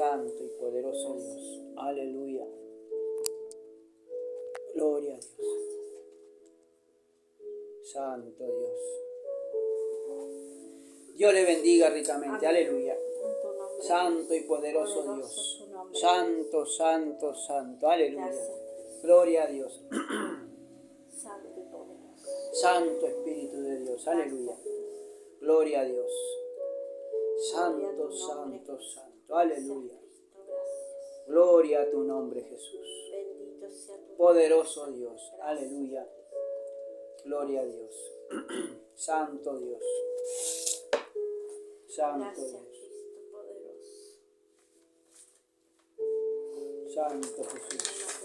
Santo y poderoso Dios. Aleluya. Gloria a Dios. Santo Dios. Dios le bendiga ricamente. Aleluya. Santo y poderoso Dios. Santo, santo, santo. Aleluya. Gloria a Dios. Santo Espíritu de Dios. Aleluya. Gloria a Dios. Santo, santo, santo. Aleluya. Gloria a tu nombre, Jesús. Poderoso Dios. Aleluya. Gloria a Dios. Santo Dios. Santo Dios. Santo Jesús.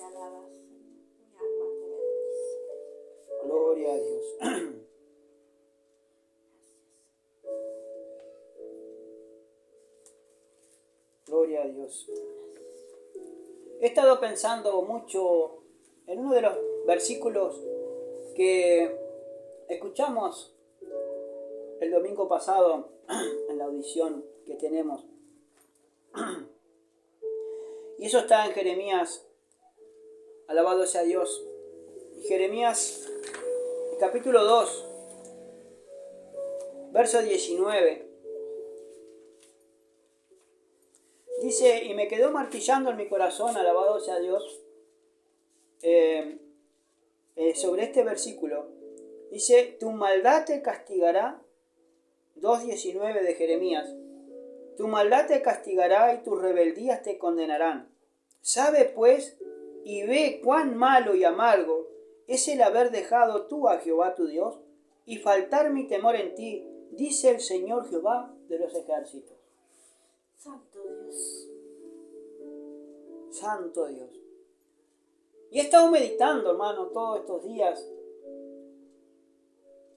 Gloria a Dios. Gloria a Dios. He estado pensando mucho en uno de los versículos que escuchamos el domingo pasado en la audición que tenemos. Y eso está en Jeremías. Alabado sea Dios. Jeremías capítulo 2, verso 19. Dice, y me quedó martillando en mi corazón, alabado sea Dios, sobre este versículo. Dice, tu maldad te castigará, 2.19 de Jeremías, tu maldad te castigará y tus rebeldías te condenarán. Sabe pues y ve cuán malo y amargo es el haber dejado tú a Jehová tu Dios y faltar mi temor en ti, dice el Señor Jehová de los ejércitos. Santo Dios. Santo Dios. Y he estado meditando, hermano, todos estos días.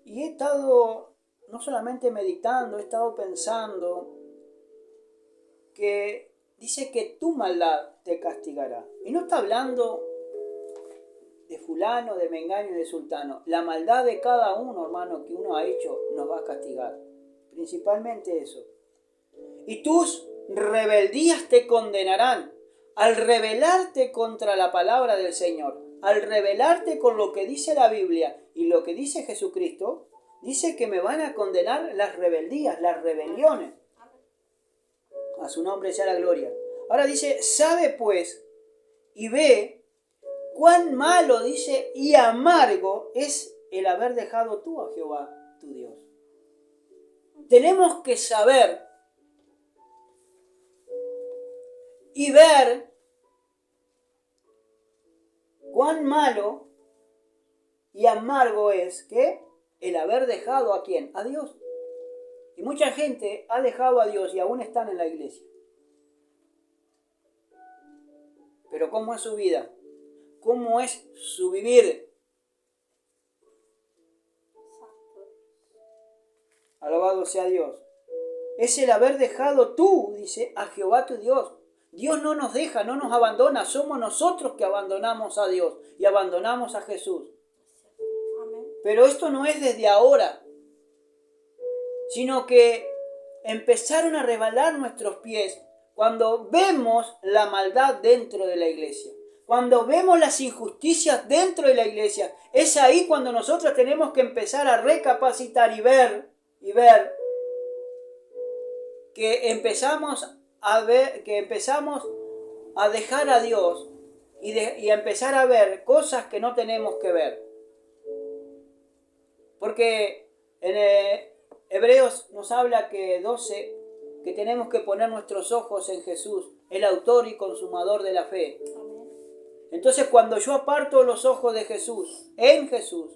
Y he estado no solamente meditando, he estado pensando que dice que tu maldad te castigará. Y no está hablando de fulano, de mengano y de sultano. La maldad de cada uno, hermano, que uno ha hecho, nos va a castigar. Principalmente eso. Y tus rebeldías te condenarán. Al rebelarte contra la palabra del Señor, al rebelarte con lo que dice la Biblia y lo que dice Jesucristo, dice que me van a condenar las rebeldías, las rebeliones. A su nombre sea la gloria. Ahora dice, sabe pues y ve cuán malo, dice, y amargo es el haber dejado tú a Jehová, tu Dios. Tenemos que saber y ver cuán malo y amargo es que el haber dejado a ¿quién? A Dios. Y mucha gente ha dejado a Dios y aún están en la iglesia. Pero ¿cómo es su vida? ¿Cómo es su vivir? Alabado sea Dios. Es el haber dejado tú, dice, a Jehová tu Dios. Dios no nos deja, no nos abandona. Somos nosotros que abandonamos a Dios y abandonamos a Jesús. Amén. Pero esto no es desde ahora, sino que empezaron a resbalar nuestros pies cuando vemos la maldad dentro de la iglesia. Cuando vemos las injusticias dentro de la iglesia, es ahí cuando nosotros tenemos que empezar a recapacitar y ver que empezamos a dejar a Dios y a empezar a ver cosas que no tenemos que ver. Porque en Hebreos nos habla que 12, que tenemos que poner nuestros ojos en Jesús, el autor y consumador de la fe. Amén. Entonces cuando yo aparto los ojos de Jesús, en Jesús,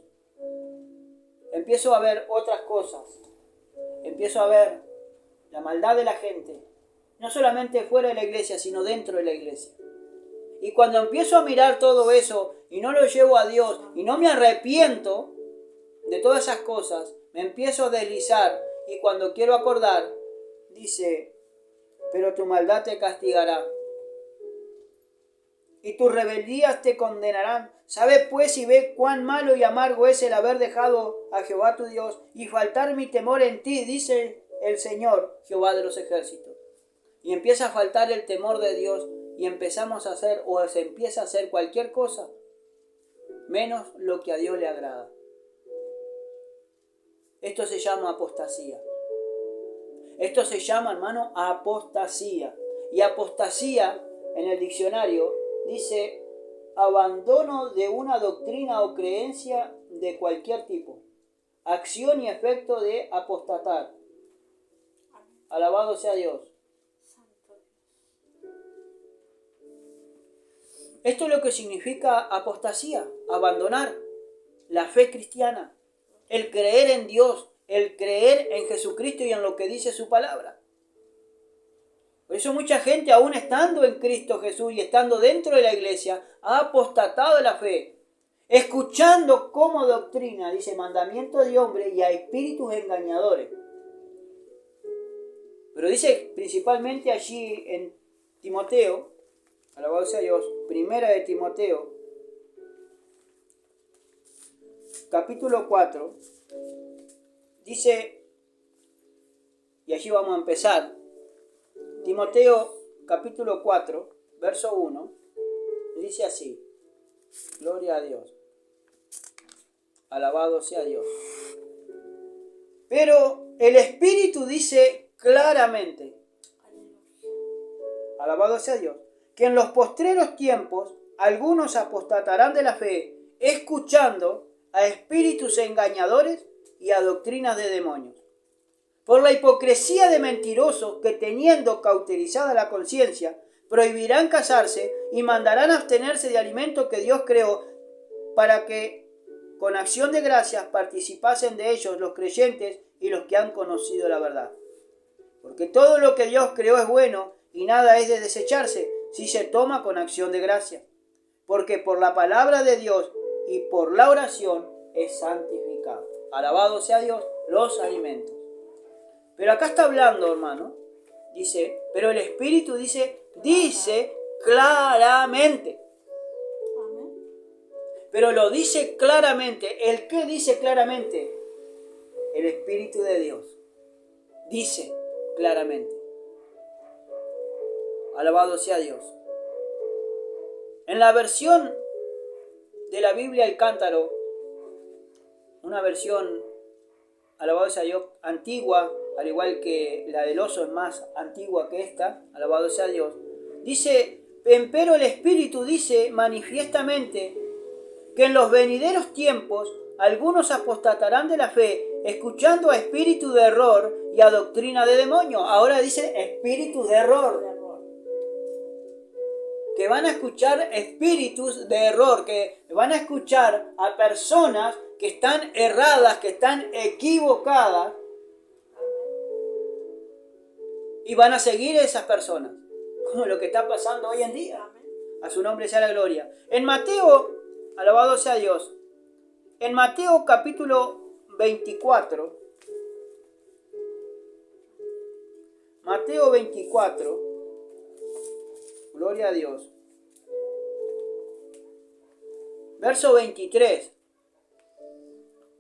empiezo a ver otras cosas. Empiezo a ver la maldad de la gente, no solamente fuera de la iglesia, sino dentro de la iglesia. Y cuando empiezo a mirar todo eso y no lo llevo a Dios y no me arrepiento de todas esas cosas, me empiezo a deslizar y cuando quiero acordar, dice, pero tu maldad te castigará y tus rebeldías te condenarán. Sabe pues y ve cuán malo y amargo es el haber dejado a Jehová tu Dios y faltar mi temor en ti, dice el Señor, Jehová de los ejércitos. y empieza a faltar el temor de Dios y empezamos a hacer o se empieza a hacer cualquier cosa menos lo que a Dios le agrada. Esto se llama apostasía. Esto se llama, hermano, apostasía. Y apostasía en el diccionario dice abandono de una doctrina o creencia de cualquier tipo. Acción y efecto de apostatar. Alabado sea Dios. Esto es lo que significa apostasía, abandonar la fe cristiana, el creer en Dios, el creer en Jesucristo y en lo que dice su palabra. Por eso mucha gente, aún estando en Cristo Jesús y estando dentro de la iglesia, ha apostatado de la fe, escuchando como doctrina, dice, mandamiento de hombre y a espíritus engañadores. Pero dice principalmente allí en Timoteo, alabado sea Dios, primera de Timoteo, capítulo 4, dice, y allí vamos a empezar, Timoteo capítulo 4, verso 1, dice así, gloria a Dios, alabado sea Dios. Pero el Espíritu dice claramente, alabado sea Dios, que en los postreros tiempos algunos apostatarán de la fe, escuchando a espíritus engañadores y a doctrinas de demonios. Por la hipocresía de mentirosos que teniendo cauterizada la conciencia, prohibirán casarse y mandarán abstenerse de alimento que Dios creó para que con acción de gracias participasen de ellos los creyentes y los que han conocido la verdad. Porque todo lo que Dios creó es bueno y nada es de desecharse si se toma con acción de gracia. Porque por la palabra de Dios y por la oración es santificado. Alabado sea Dios, los alimentos. Pero acá está hablando, hermano, dice, pero el Espíritu dice claramente. Pero lo dice claramente. ¿El qué dice claramente? El Espíritu de Dios. Dice claramente. Alabado sea Dios. En la versión de la Biblia El Cántaro, una versión, alabado sea Dios, antigua, al igual que la del oso es más antigua que esta, alabado sea Dios, dice, empero el Espíritu dice manifiestamente que en los venideros tiempos algunos apostatarán de la fe, escuchando a espíritu de error y a doctrina de demonio. Ahora dice espíritu de error. Que van a escuchar espíritus de error, que van a escuchar a personas que están erradas, que están equivocadas, y van a seguir a esas personas, como lo que está pasando hoy en día. A su nombre sea la gloria. En Mateo, alabado sea Dios, en Mateo capítulo 24, Mateo 24, gloria a Dios, verso 23,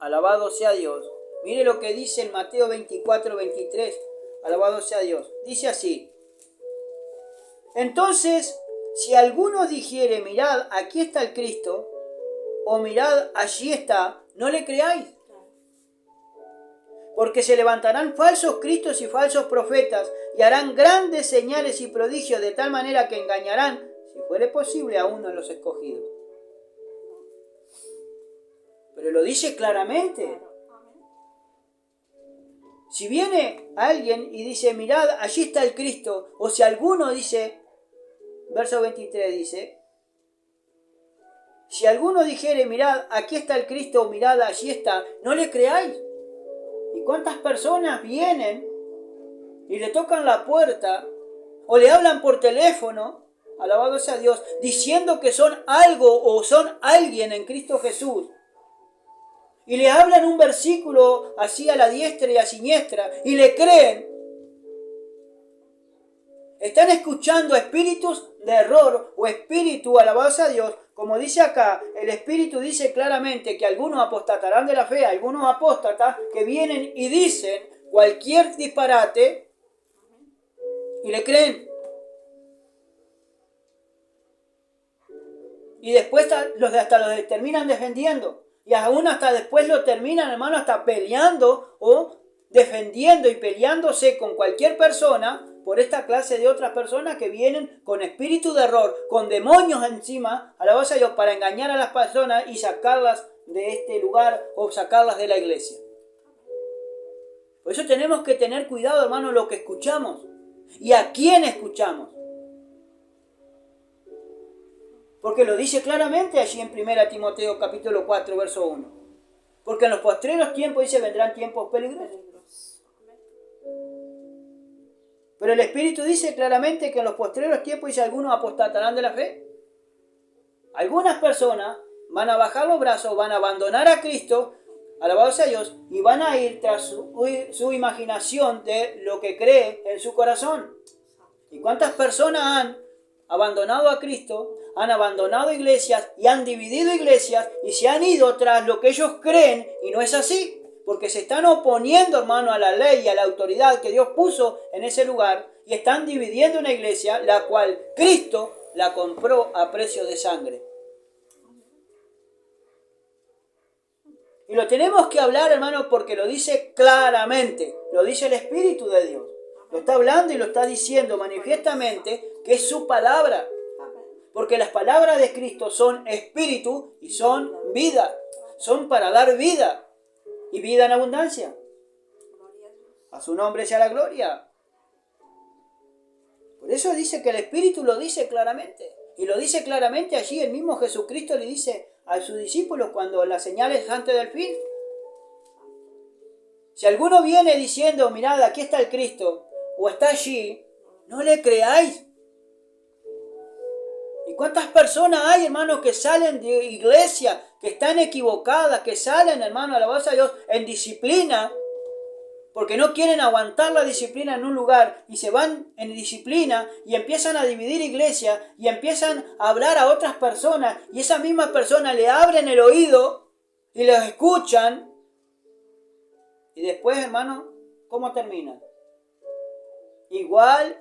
alabado sea Dios. Mire lo que dice en Mateo 24, 23, alabado sea Dios. Dice así, entonces, si alguno dijere, mirad, aquí está el Cristo, o mirad, allí está, no le creáis. Porque se levantarán falsos cristos y falsos profetas, y harán grandes señales y prodigios, de tal manera que engañarán, si fuere posible, a uno de los escogidos. Pero lo dice claramente. Si viene alguien y dice, mirad, allí está el Cristo, o si alguno dice, verso 23 dice, si alguno dijere, mirad, aquí está el Cristo, o mirad, allí está, no le creáis. ¿Y cuántas personas vienen y le tocan la puerta o le hablan por teléfono, alabado sea Dios, diciendo que son algo o son alguien en Cristo Jesús? Y le hablan un versículo así a la diestra y a siniestra y le creen. Están escuchando espíritus de error o espíritu, alabado sea Dios. Como dice acá, el Espíritu dice claramente que algunos apostatarán de la fe, algunos apóstatas que vienen y dicen cualquier disparate, y le creen. Y después hasta los terminan defendiendo. Y aún hasta después lo terminan, hermano, hasta peleando o defendiendo y peleándose con cualquier persona por esta clase de otras personas que vienen con espíritu de error, con demonios encima, alabanza a Dios, para engañar a las personas y sacarlas de este lugar o sacarlas de la iglesia. Por eso tenemos que tener cuidado, hermano, lo que escuchamos y a quién escuchamos. Porque lo dice claramente allí en 1 Timoteo capítulo 4, verso 1. Porque en los postreros tiempos, dice, vendrán tiempos peligrosos. Pero el Espíritu dice claramente que en los postreros tiempos, dice, algunos apostatarán de la fe. Algunas personas van a bajar los brazos, van a abandonar a Cristo, alabado sea Dios, y van a ir tras su imaginación de lo que cree en su corazón. ¿Y cuántas personas han abandonado a Cristo, han abandonado iglesias y han dividido iglesias y se han ido tras lo que ellos creen y no es así? Porque se están oponiendo, hermano, a la ley y a la autoridad que Dios puso en ese lugar y están dividiendo una iglesia la cual Cristo la compró a precio de sangre. Y lo tenemos que hablar, hermano, porque lo dice claramente, lo dice el Espíritu de Dios. Lo está hablando y lo está diciendo manifiestamente que es su palabra. Porque las palabras de Cristo son espíritu y son vida. Son para dar vida y vida en abundancia. A su nombre sea la gloria. Por eso dice que el Espíritu lo dice claramente. Y lo dice claramente allí el mismo Jesucristo le dice a sus discípulos cuando las señales antes del fin. Si alguno viene diciendo, mirad, aquí está el Cristo, o está allí, no le creáis. ¿Y cuántas personas hay, hermanos, que salen de iglesia, que están equivocadas, que salen, hermano, alabanza a Dios, en disciplina, porque no quieren aguantar la disciplina en un lugar y se van en disciplina y empiezan a dividir iglesia y empiezan a hablar a otras personas y esas mismas personas le abren el oído y los escuchan y después, hermano, ¿cómo terminan? Igual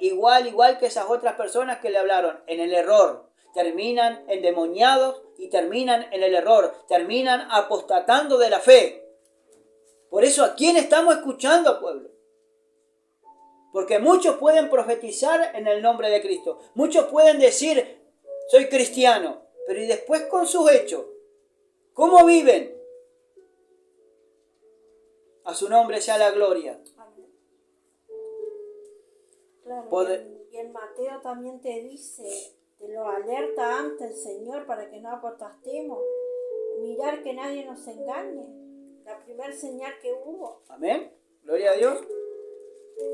que esas otras personas que le hablaron, en el error. Terminan endemoniados y terminan en el error. Terminan apostatando de la fe. Por eso, ¿a quién estamos escuchando, pueblo? Porque muchos pueden profetizar en el nombre de Cristo. Muchos pueden decir, soy cristiano. Pero ¿y después con sus hechos? ¿Cómo viven? A su nombre sea la gloria. Claro, y en Mateo también te dice, te lo alerta antes el Señor para que no apostastemos. Mirar que nadie nos engañe. La primera señal que hubo. Amén. Gloria a Dios.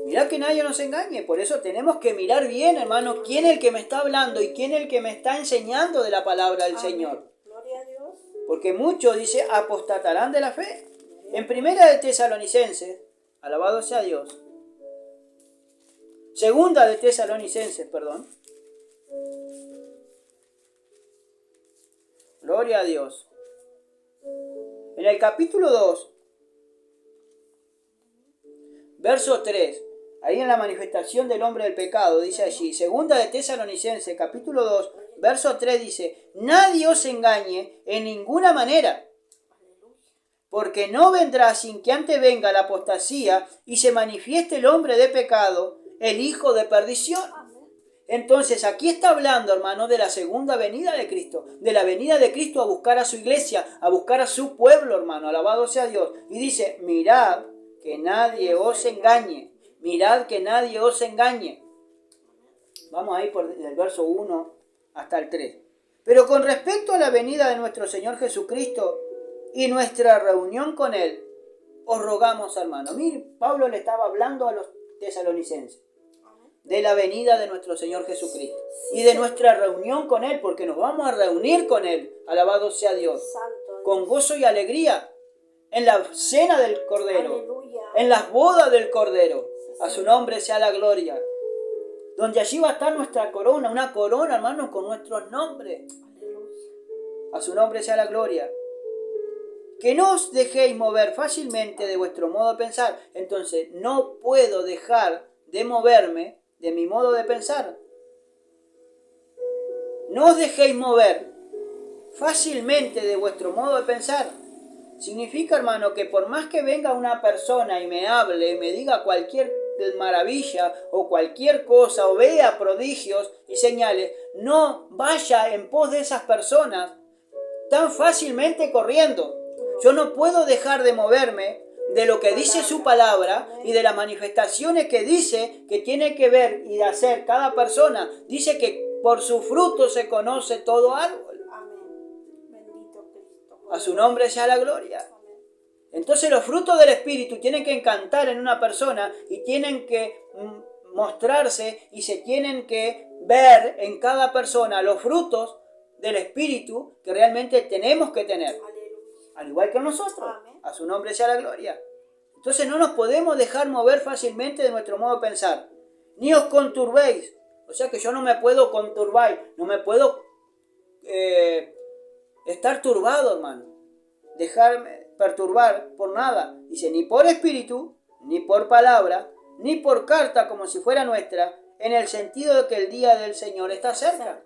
Mirá que nadie nos engañe. Por eso tenemos que mirar bien, hermano, quién es el que me está hablando y quién es el que me está enseñando de la palabra del Amén. Señor. Gloria a Dios. Porque muchos, dice, apostatarán de la fe. En Primera de Tesalonicenses, alabado sea Dios. Segunda de Tesalonicenses, perdón. Gloria a Dios. En el capítulo 2, verso 3, ahí en la manifestación del hombre del pecado, dice allí, segunda de Tesalonicenses, capítulo 2, verso 3 dice, nadie os engañe en ninguna manera, porque no vendrá sin que antes venga la apostasía y se manifieste el hombre de pecado, el hijo de perdición. Entonces aquí está hablando, hermano, de la segunda venida de Cristo, de la venida de Cristo a buscar a su iglesia, a buscar a su pueblo, hermano, alabado sea Dios. Y dice, mirad que nadie os engañe, mirad que nadie os engañe. Vamos a ir por el verso 1 hasta el 3. Pero con respecto a la venida de nuestro Señor Jesucristo y nuestra reunión con Él, os rogamos, hermano. Mire, Pablo le estaba hablando a los tesalonicenses de la venida de nuestro Señor Jesucristo y de nuestra reunión con Él, porque nos vamos a reunir con Él, alabado sea Dios, con gozo y alegría, en la cena del Cordero, Aleluya. en las bodas del Cordero, a su nombre sea la gloria, donde allí va a estar nuestra corona, una corona, hermanos, con nuestros nombres, a su nombre sea la gloria. Que no os dejéis mover fácilmente de vuestro modo de pensar. Entonces, no puedo dejar de moverme de mi modo de pensar. No os dejéis mover fácilmente de vuestro modo de pensar. Significa, hermano, que por más que venga una persona y me hable y me diga cualquier maravilla o cualquier cosa o vea prodigios y señales, no vaya en pos de esas personas tan fácilmente corriendo. Yo no puedo dejar de moverme de lo que dice su palabra y de las manifestaciones que dice que tiene que ver y de hacer cada persona. Dice que por su fruto se conoce todo árbol. Amén. Bendito Cristo. A su nombre sea la gloria. Entonces los frutos del Espíritu tienen que encantar en una persona y tienen que mostrarse y se tienen que ver en cada persona los frutos del Espíritu que realmente tenemos que tener. Aleluya. Al igual que nosotros. Amén. A su nombre sea la gloria. Entonces no nos podemos dejar mover fácilmente de nuestro modo de pensar. Ni os conturbéis. O sea que yo no me puedo conturbar, no me puedo estar turbado, hermano. Dejarme perturbar por nada. Dice, ni por espíritu, ni por palabra, ni por carta como si fuera nuestra, en el sentido de que el día del Señor está cerca.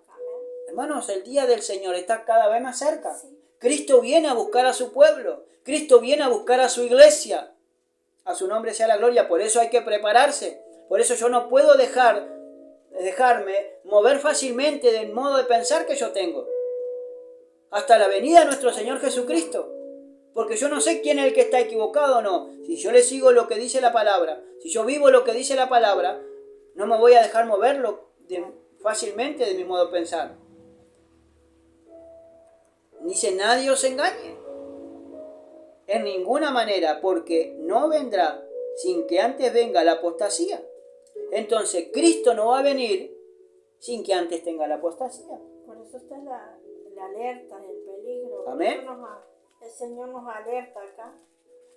Hermanos, el día del Señor está cada vez más cerca. Sí. Cristo viene a buscar a su pueblo. Cristo viene a buscar a su iglesia. A su nombre sea la gloria. Por eso hay que prepararse. Por eso yo no puedo dejarme mover fácilmente del modo de pensar que yo tengo. Hasta la venida de nuestro Señor Jesucristo. Porque yo no sé quién es el que está equivocado o no. Si yo le sigo lo que dice la palabra, si yo vivo lo que dice la palabra, no me voy a dejar moverlo fácilmente de mi modo de pensar. Dice, nadie os engañe. En ninguna manera, porque no vendrá sin que antes venga la apostasía. Entonces, Cristo no va a venir sin que antes tenga la apostasía. Por eso está la alerta, el peligro. Amén. El Señor nos alerta acá.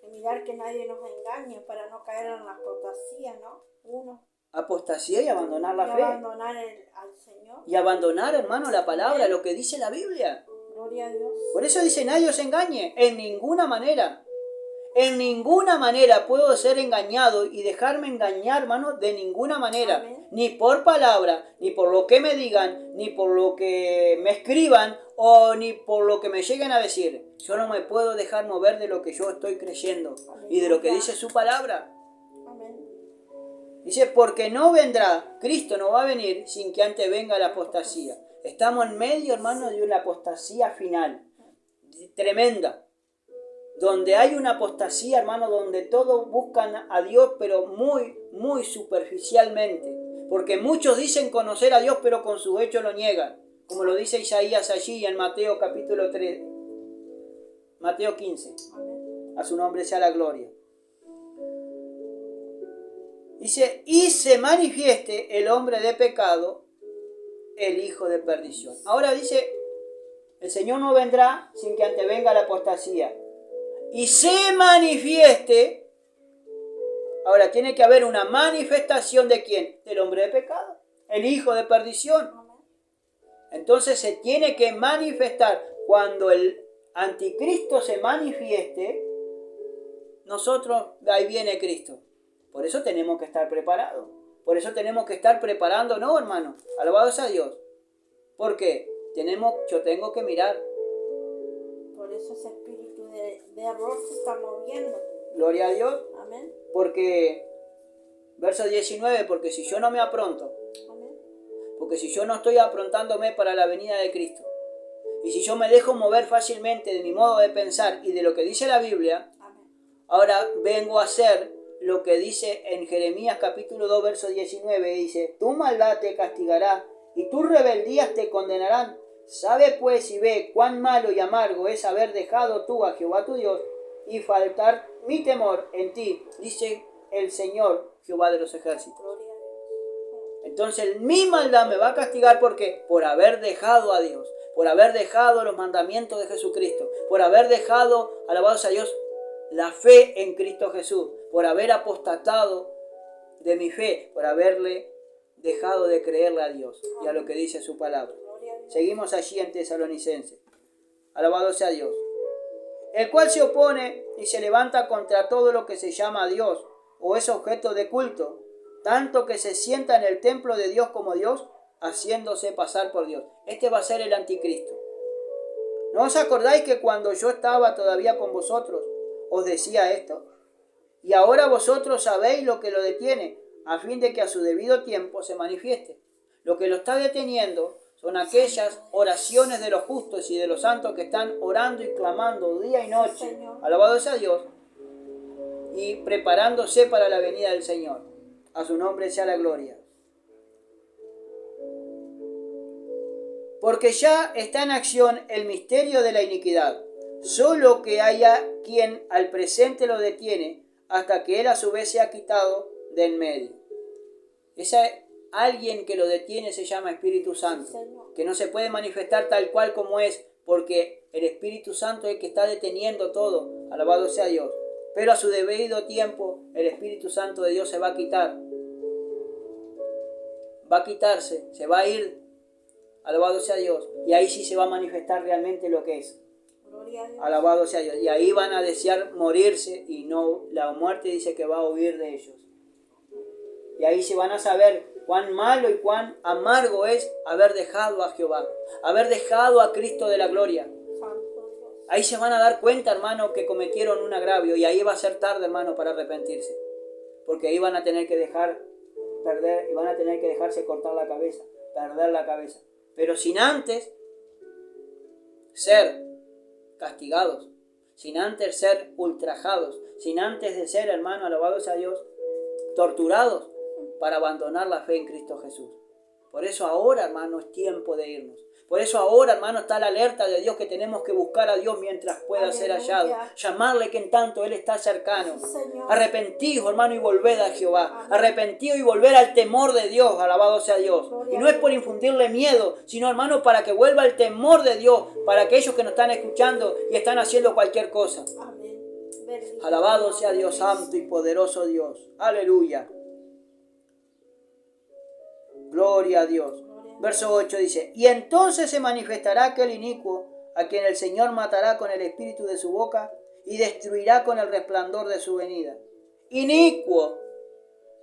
De mirar que nadie nos engañe para no caer en la apostasía, ¿no? Apostasía y abandonar la fe. Abandonar al Señor. Y abandonar, hermano, la palabra, lo que dice la Biblia. Gloria a Dios. Por eso dice, nadie os engañe. En ninguna manera. En ninguna manera puedo ser engañado y dejarme engañar, hermano, de ninguna manera. Amén. Ni por palabra, ni por lo que me digan, ni por lo que me escriban, o ni por lo que me lleguen a decir. Yo no me puedo dejar mover de lo que yo estoy creyendo y de lo que dice su palabra. Amén. Dice, porque no vendrá, Cristo no va a venir sin que antes venga la apostasía. Estamos en medio, hermano, de una apostasía final, tremenda. Donde hay una apostasía, hermano, donde todos buscan a Dios, pero muy, muy superficialmente. Porque muchos dicen conocer a Dios, pero con sus hechos lo niegan. Como lo dice Isaías allí en Mateo capítulo 3, Mateo 15. Amén. A su nombre sea la gloria. Dice, y se manifieste el hombre de pecado, el hijo de perdición. Ahora dice, el Señor no vendrá sin que antes venga la apostasía. Y se manifieste. Ahora tiene que haber una manifestación de ¿quién? Del hombre de pecado, el hijo de perdición. Entonces se tiene que manifestar. Cuando el anticristo se manifieste, nosotros, ahí viene Cristo. Por eso tenemos que estar preparados. Por eso tenemos que estar preparándonos, hermano. Alabados a Dios. ¿Por qué? Yo tengo que mirar. Por eso ese espíritu de error se está moviendo. Gloria a Dios. Amén. Porque, verso 19, porque si yo no me apronto, Amén. porque si yo no estoy aprontándome para la venida de Cristo, y si yo me dejo mover fácilmente de mi modo de pensar y de lo que dice la Biblia, Amén. ahora vengo a hacer lo que dice en Jeremías capítulo 2, verso 19, dice, tu maldad te castigará y tus rebeldías te condenarán. Sabe pues y ve cuán malo y amargo es haber dejado tú a Jehová tu Dios y faltar mi temor en ti, dice el Señor Jehová de los ejércitos. Gloria a Dios. Entonces mi maldad me va a castigar porque por haber dejado a Dios, por haber dejado los mandamientos de Jesucristo, por haber dejado, alabados a Dios, la fe en Cristo Jesús, por haber apostatado de mi fe, por haberle dejado de creerle a Dios y a lo que dice su palabra. Seguimos allí en Tesalonicenses. Alabado sea Dios. El cual se opone y se levanta contra todo lo que se llama Dios o es objeto de culto, tanto que se sienta en el templo de Dios como Dios, haciéndose pasar por Dios. Este va a ser el anticristo. ¿No os acordáis que cuando yo estaba todavía con vosotros, os decía esto? Y ahora vosotros sabéis lo que lo detiene, a fin de que a su debido tiempo se manifieste. Lo que lo está deteniendo son aquellas oraciones de los justos y de los santos que están orando y clamando día y noche, alabado sea Dios, y preparándose para la venida del Señor. A su nombre sea la gloria. Porque ya está en acción el misterio de la iniquidad, solo que haya quien al presente lo detiene, hasta que él a su vez sea quitado de en medio. Alguien que lo detiene se llama Espíritu Santo, que no se puede manifestar tal cual como es, porque el Espíritu Santo es el que está deteniendo todo, alabado sea Dios. Pero a su debido tiempo el Espíritu Santo de Dios se va a quitar, va a quitarse, se va a ir, alabado sea Dios, y ahí sí se va a manifestar realmente lo que es. Alabado sea Dios. Y ahí van a desear morirse, y no, la muerte dice que va a huir de ellos. Y ahí se van a saber cuán malo y cuán amargo es haber dejado a Jehová, haber dejado a Cristo de la gloria. Ahí se van a dar cuenta, hermano, que cometieron un agravio, y ahí va a ser tarde, hermano, para arrepentirse. Porque ahí van a tener que perder, y van a tener que dejarse cortar la cabeza, perder la cabeza. Pero sin antes ser castigados, sin antes ser ultrajados, sin antes de ser, hermano, alabados a Dios, torturados para abandonar la fe en Cristo Jesús. Por eso ahora, hermano, es tiempo de irnos. Por eso ahora, hermano, está la alerta de Dios, que tenemos que buscar a Dios mientras pueda ser hallado. Llamarle que en tanto Él está cercano. Sí, arrepentíos, hermano, y volved a Jehová. Arrepentíos y volver al temor de Dios, alabado sea Dios. Y no es por infundirle miedo, sino, hermano, para que vuelva el temor de Dios, para aquellos que nos están escuchando y están haciendo cualquier cosa. Amén. Alabado sea Dios santo y poderoso Dios. Aleluya. Gloria a Dios. Verso 8 dice: y entonces se manifestará aquel inicuo, a quien el Señor matará con el espíritu de su boca y destruirá con el resplandor de su venida. Inicuo,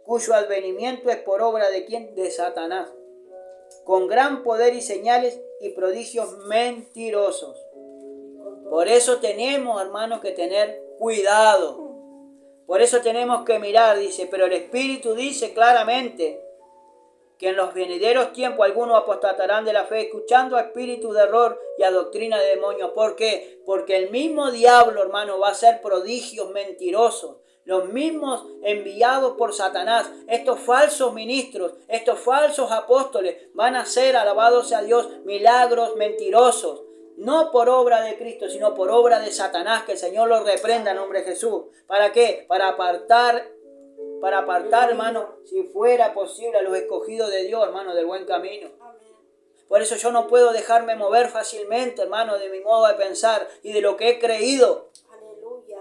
cuyo advenimiento es por obra de ¿quién? De Satanás, con gran poder y señales y prodigios mentirosos. Por eso tenemos, hermanos, que tener cuidado. Por eso tenemos que mirar, dice, pero el Espíritu dice claramente que en los venideros tiempos algunos apostatarán de la fe, escuchando a espíritus de error y a doctrina de demonios. ¿Por qué? Porque el mismo diablo, hermano, va a hacer prodigios mentirosos. Los mismos enviados por Satanás, estos falsos ministros, estos falsos apóstoles, van a hacer, alabado sea Dios, milagros mentirosos. No por obra de Cristo, sino por obra de Satanás, que el Señor los reprenda en nombre de Jesús. ¿Para qué? Para apartar, hermano, si fuera posible, a los escogidos de Dios, hermano, del buen camino. Por eso yo no puedo dejarme mover fácilmente, hermano, de mi modo de pensar y de lo que he creído.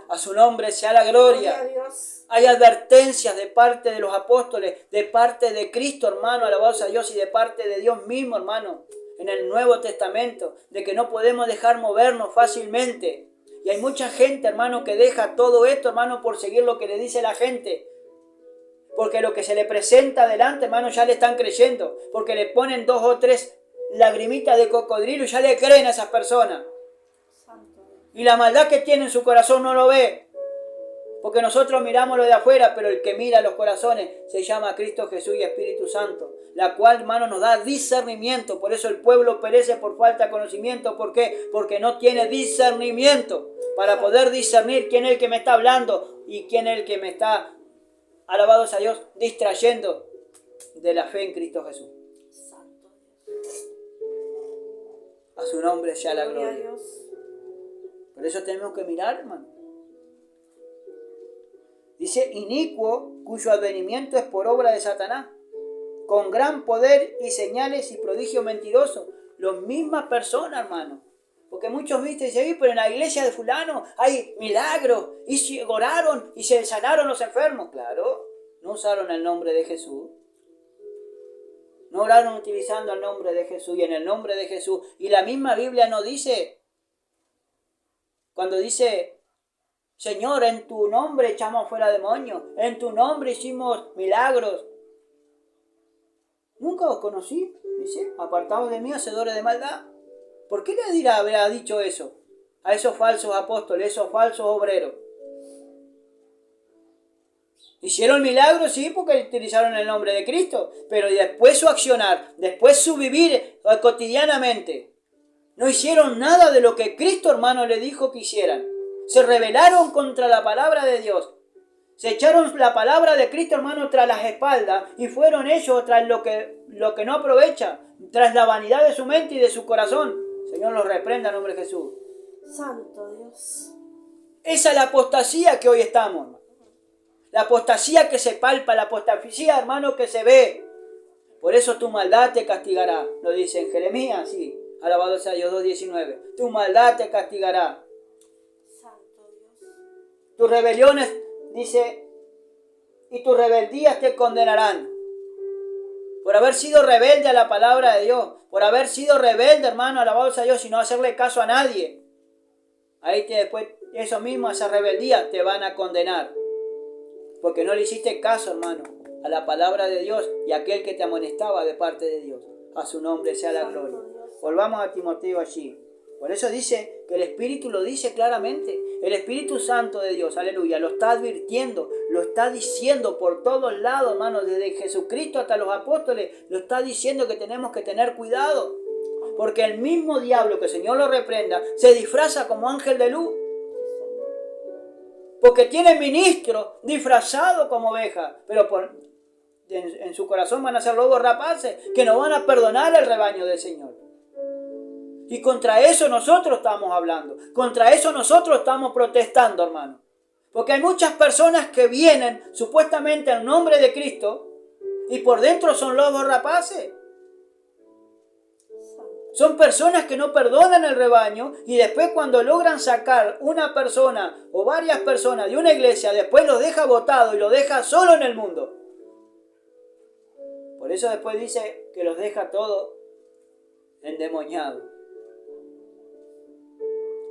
A su nombre sea la gloria. Hay advertencias de parte de los apóstoles, de parte de Cristo, hermano, alabado a Dios, y de parte de Dios mismo, hermano, en el Nuevo Testamento, de que no podemos dejar movernos fácilmente. Y hay mucha gente, hermano, que deja todo esto, hermano, por seguir lo que le dice la gente. Porque lo que se le presenta adelante, hermano, ya le están creyendo. Porque le ponen 2 o 3 lagrimitas de cocodrilo y ya le creen a esas personas. Y la maldad que tiene en su corazón no lo ve. Porque nosotros miramos lo de afuera, pero el que mira los corazones se llama Cristo Jesús y Espíritu Santo. La cual, hermano, nos da discernimiento. Por eso el pueblo perece por falta de conocimiento. ¿Por qué? Porque no tiene discernimiento. Para poder discernir quién es el que me está hablando y quién es el que me está, alabado sea Dios, distrayendo de la fe en Cristo Jesús. A su nombre sea la gloria. Por eso tenemos que mirar, hermano. Dice, inicuo, cuyo advenimiento es por obra de Satanás, con gran poder y señales y prodigios mentirosos. Las mismas personas, hermano. Porque muchos dicen, pero en la iglesia de fulano hay milagros, y se oraron y se sanaron los enfermos. Claro, no usaron el nombre de Jesús. No oraron utilizando el nombre de Jesús y en el nombre de Jesús. Y la misma Biblia nos dice, cuando dice, Señor, en tu nombre echamos fuera demonios, en tu nombre hicimos milagros, Nunca os conocí, dice, apartados de mí, hacedores de maldad. ¿Por qué le habrá dicho eso a esos falsos apóstoles, esos falsos obreros? Hicieron milagros, sí, porque utilizaron el nombre de Cristo, pero después su accionar, después su vivir cotidianamente, no hicieron nada de lo que Cristo, hermano, le dijo que hicieran. Se rebelaron contra la palabra de Dios. Se echaron la palabra de Cristo, hermano, tras las espaldas y fueron ellos tras lo que no aprovecha, tras la vanidad de su mente y de su corazón. Señor los reprenda en nombre de Jesús. Santo Dios. Esa es la apostasía que hoy estamos, hermano. La apostasía que se palpa, la apostasía, hermano, que se ve. Por eso tu maldad te castigará. Lo dice en Jeremías, sí. Alabado sea Dios 2:19. Tu maldad te castigará. Santo Dios. Tus rebeliones, dice, y tus rebeldías te condenarán. Por haber sido rebelde a la palabra de Dios. Por haber sido rebelde, hermano, alabado sea Dios, y no hacerle caso a nadie. Ahí después, eso mismo, esa rebeldía, te van a condenar. Porque no le hiciste caso, hermano, a la palabra de Dios y a aquel que te amonestaba de parte de Dios. A su nombre sea la gloria. Volvamos a Timoteo allí. Por eso dice que el Espíritu lo dice claramente. El Espíritu Santo de Dios, aleluya, lo está advirtiendo, lo está diciendo por todos lados, hermano, desde Jesucristo hasta los apóstoles, lo está diciendo que tenemos que tener cuidado. Porque el mismo diablo, que el Señor lo reprenda, se disfraza como ángel de luz. Porque tiene ministros disfrazados como ovejas, pero en su corazón van a ser lobos rapaces que no van a perdonar al rebaño del Señor. Y contra eso nosotros estamos hablando, contra eso nosotros estamos protestando, hermano. Porque hay muchas personas que vienen supuestamente en nombre de Cristo y por dentro son lobos rapaces. Son personas que no perdonan el rebaño y después cuando logran sacar una persona o varias personas de una iglesia, después los deja botado y los deja solo en el mundo. Por eso después dice que los deja todos endemoniados,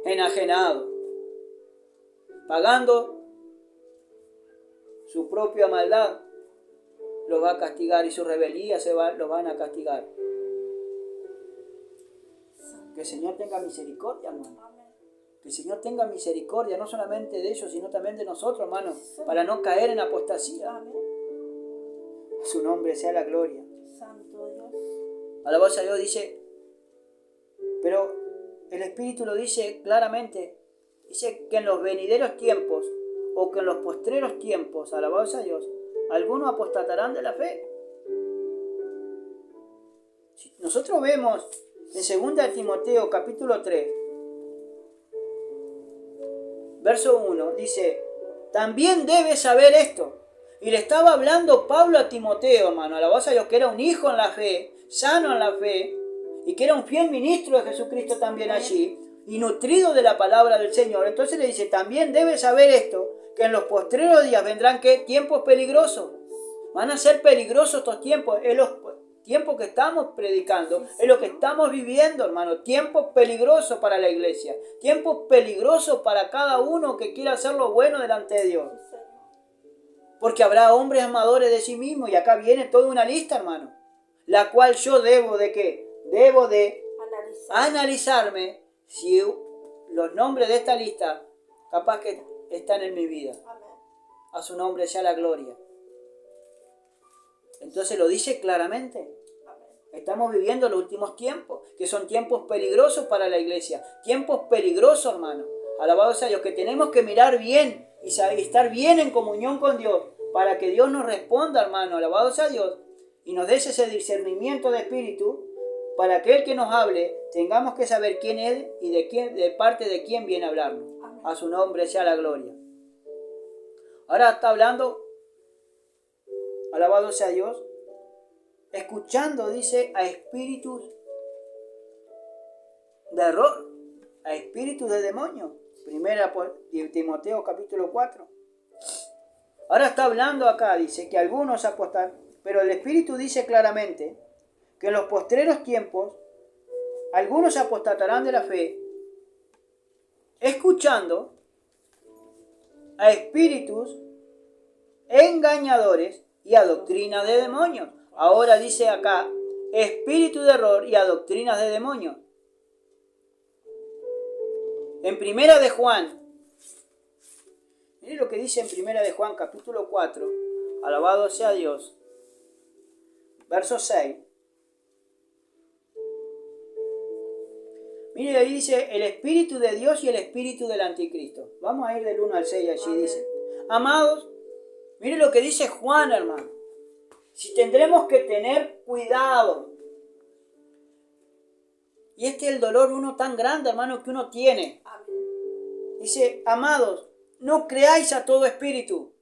enajenados, pagando su propia maldad, los va a castigar y su rebeldía los van a castigar. Que el Señor tenga misericordia, hermano. Que el Señor tenga misericordia, no solamente de ellos, sino también de nosotros, hermano, para no caer en apostasía. Su nombre sea la gloria. Santo Dios. Alabado sea Dios, dice, pero el Espíritu lo dice claramente, dice que en los venideros tiempos, o que en los postreros tiempos, alabado sea Dios, algunos apostatarán de la fe. Si nosotros vemos en 2 Timoteo capítulo 3, verso 1, dice, también debes saber esto. Y le estaba hablando Pablo a Timoteo, hermano, alabado sea Dios, que era un hijo en la fe, sano en la fe, y que era un fiel ministro de Jesucristo también allí, y nutrido de la palabra del Señor. Entonces le dice, también debes saber esto, que en los postreros días vendrán ¿qué? Tiempos peligrosos. Van a ser peligrosos estos tiempos. Es los tiempos que estamos predicando, es lo que estamos viviendo, hermano. Tiempos peligrosos para la iglesia. Tiempos peligrosos para cada uno que quiera hacer lo bueno delante de Dios. Porque habrá hombres amadores de sí mismos. Y acá viene toda una lista, hermano. La cual yo debo de ¿qué? Debo de analizarme si los nombres de esta lista capaz que están en mi vida. A su nombre sea la gloria. Entonces lo dice claramente. Estamos viviendo los últimos tiempos, que son tiempos peligrosos para la iglesia. Tiempos peligrosos, hermano. Alabado sea Dios, que tenemos que mirar bien y estar bien en comunión con Dios para que Dios nos responda, hermano. Alabado sea Dios. Y nos dé ese discernimiento de espíritu para aquel que nos hable, tengamos que saber quién es y de parte de quién viene a hablarnos. A su nombre sea la gloria. Ahora está hablando, alabado sea Dios, escuchando, dice, a espíritus de error, a espíritus de demonio. Primera Timoteo capítulo 4. Ahora está hablando acá, dice que algunos apostarán, pero el Espíritu dice claramente que en los postreros tiempos algunos apostatarán de la fe, escuchando a espíritus engañadores y a doctrina de demonios. Ahora dice acá, espíritu de error y a doctrinas de demonios. En Primera de Juan, miren lo que dice en Primera de Juan, capítulo 4, alabado sea Dios, verso 6. Mire, ahí dice el Espíritu de Dios y el Espíritu del Anticristo. Vamos a ir del 1 al 6, allí Amén. Dice. Amados, mire lo que dice Juan, hermano. Si tendremos que tener cuidado. Y este es el dolor uno tan grande, hermano, que uno tiene. Amén. Dice, amados, no creáis a todo espíritu,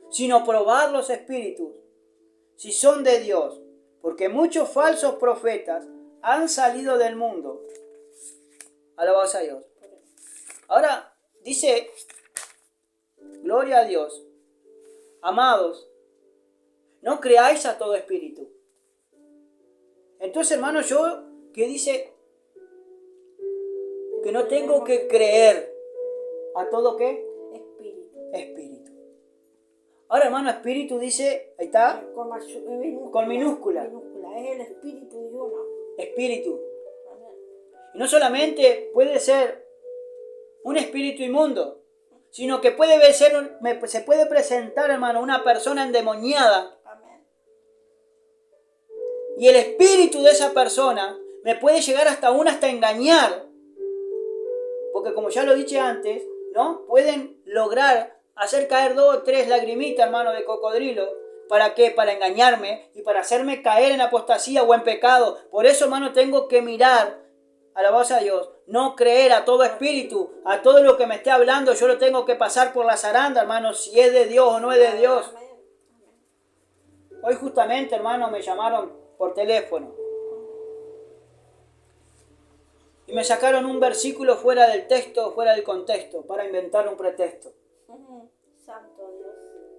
sino probad los espíritus, si son de Dios. Porque muchos falsos profetas han salido del mundo. Alabados a Dios. Ahora dice, gloria a Dios. Amados, no creáis a todo espíritu. Entonces, hermano, yo que dice que no tengo que creer a todo ¿qué? Espíritu. Ahora, hermano, espíritu dice, ahí está, con minúscula. Es el espíritu de uno. Espíritu. Y no solamente puede ser un espíritu inmundo, sino que se puede presentar, hermano, una persona endemoniada. Amén. Y el espíritu de esa persona me puede llegar hasta engañar. Porque como ya lo dije antes, ¿no? Pueden lograr hacer caer 2 o 3 lagrimitas, hermano, de cocodrilo. ¿Para qué? Para engañarme y para hacerme caer en apostasía o en pecado. Por eso, hermano, tengo que mirar, alabados a Dios, no creer a todo espíritu, a todo lo que me esté hablando. Yo lo tengo que pasar por la zaranda, hermano, si es de Dios o no es de Dios. Hoy justamente, hermano, me llamaron por teléfono y me sacaron un versículo fuera del texto, fuera del contexto, para inventar un pretexto. Santo Dios.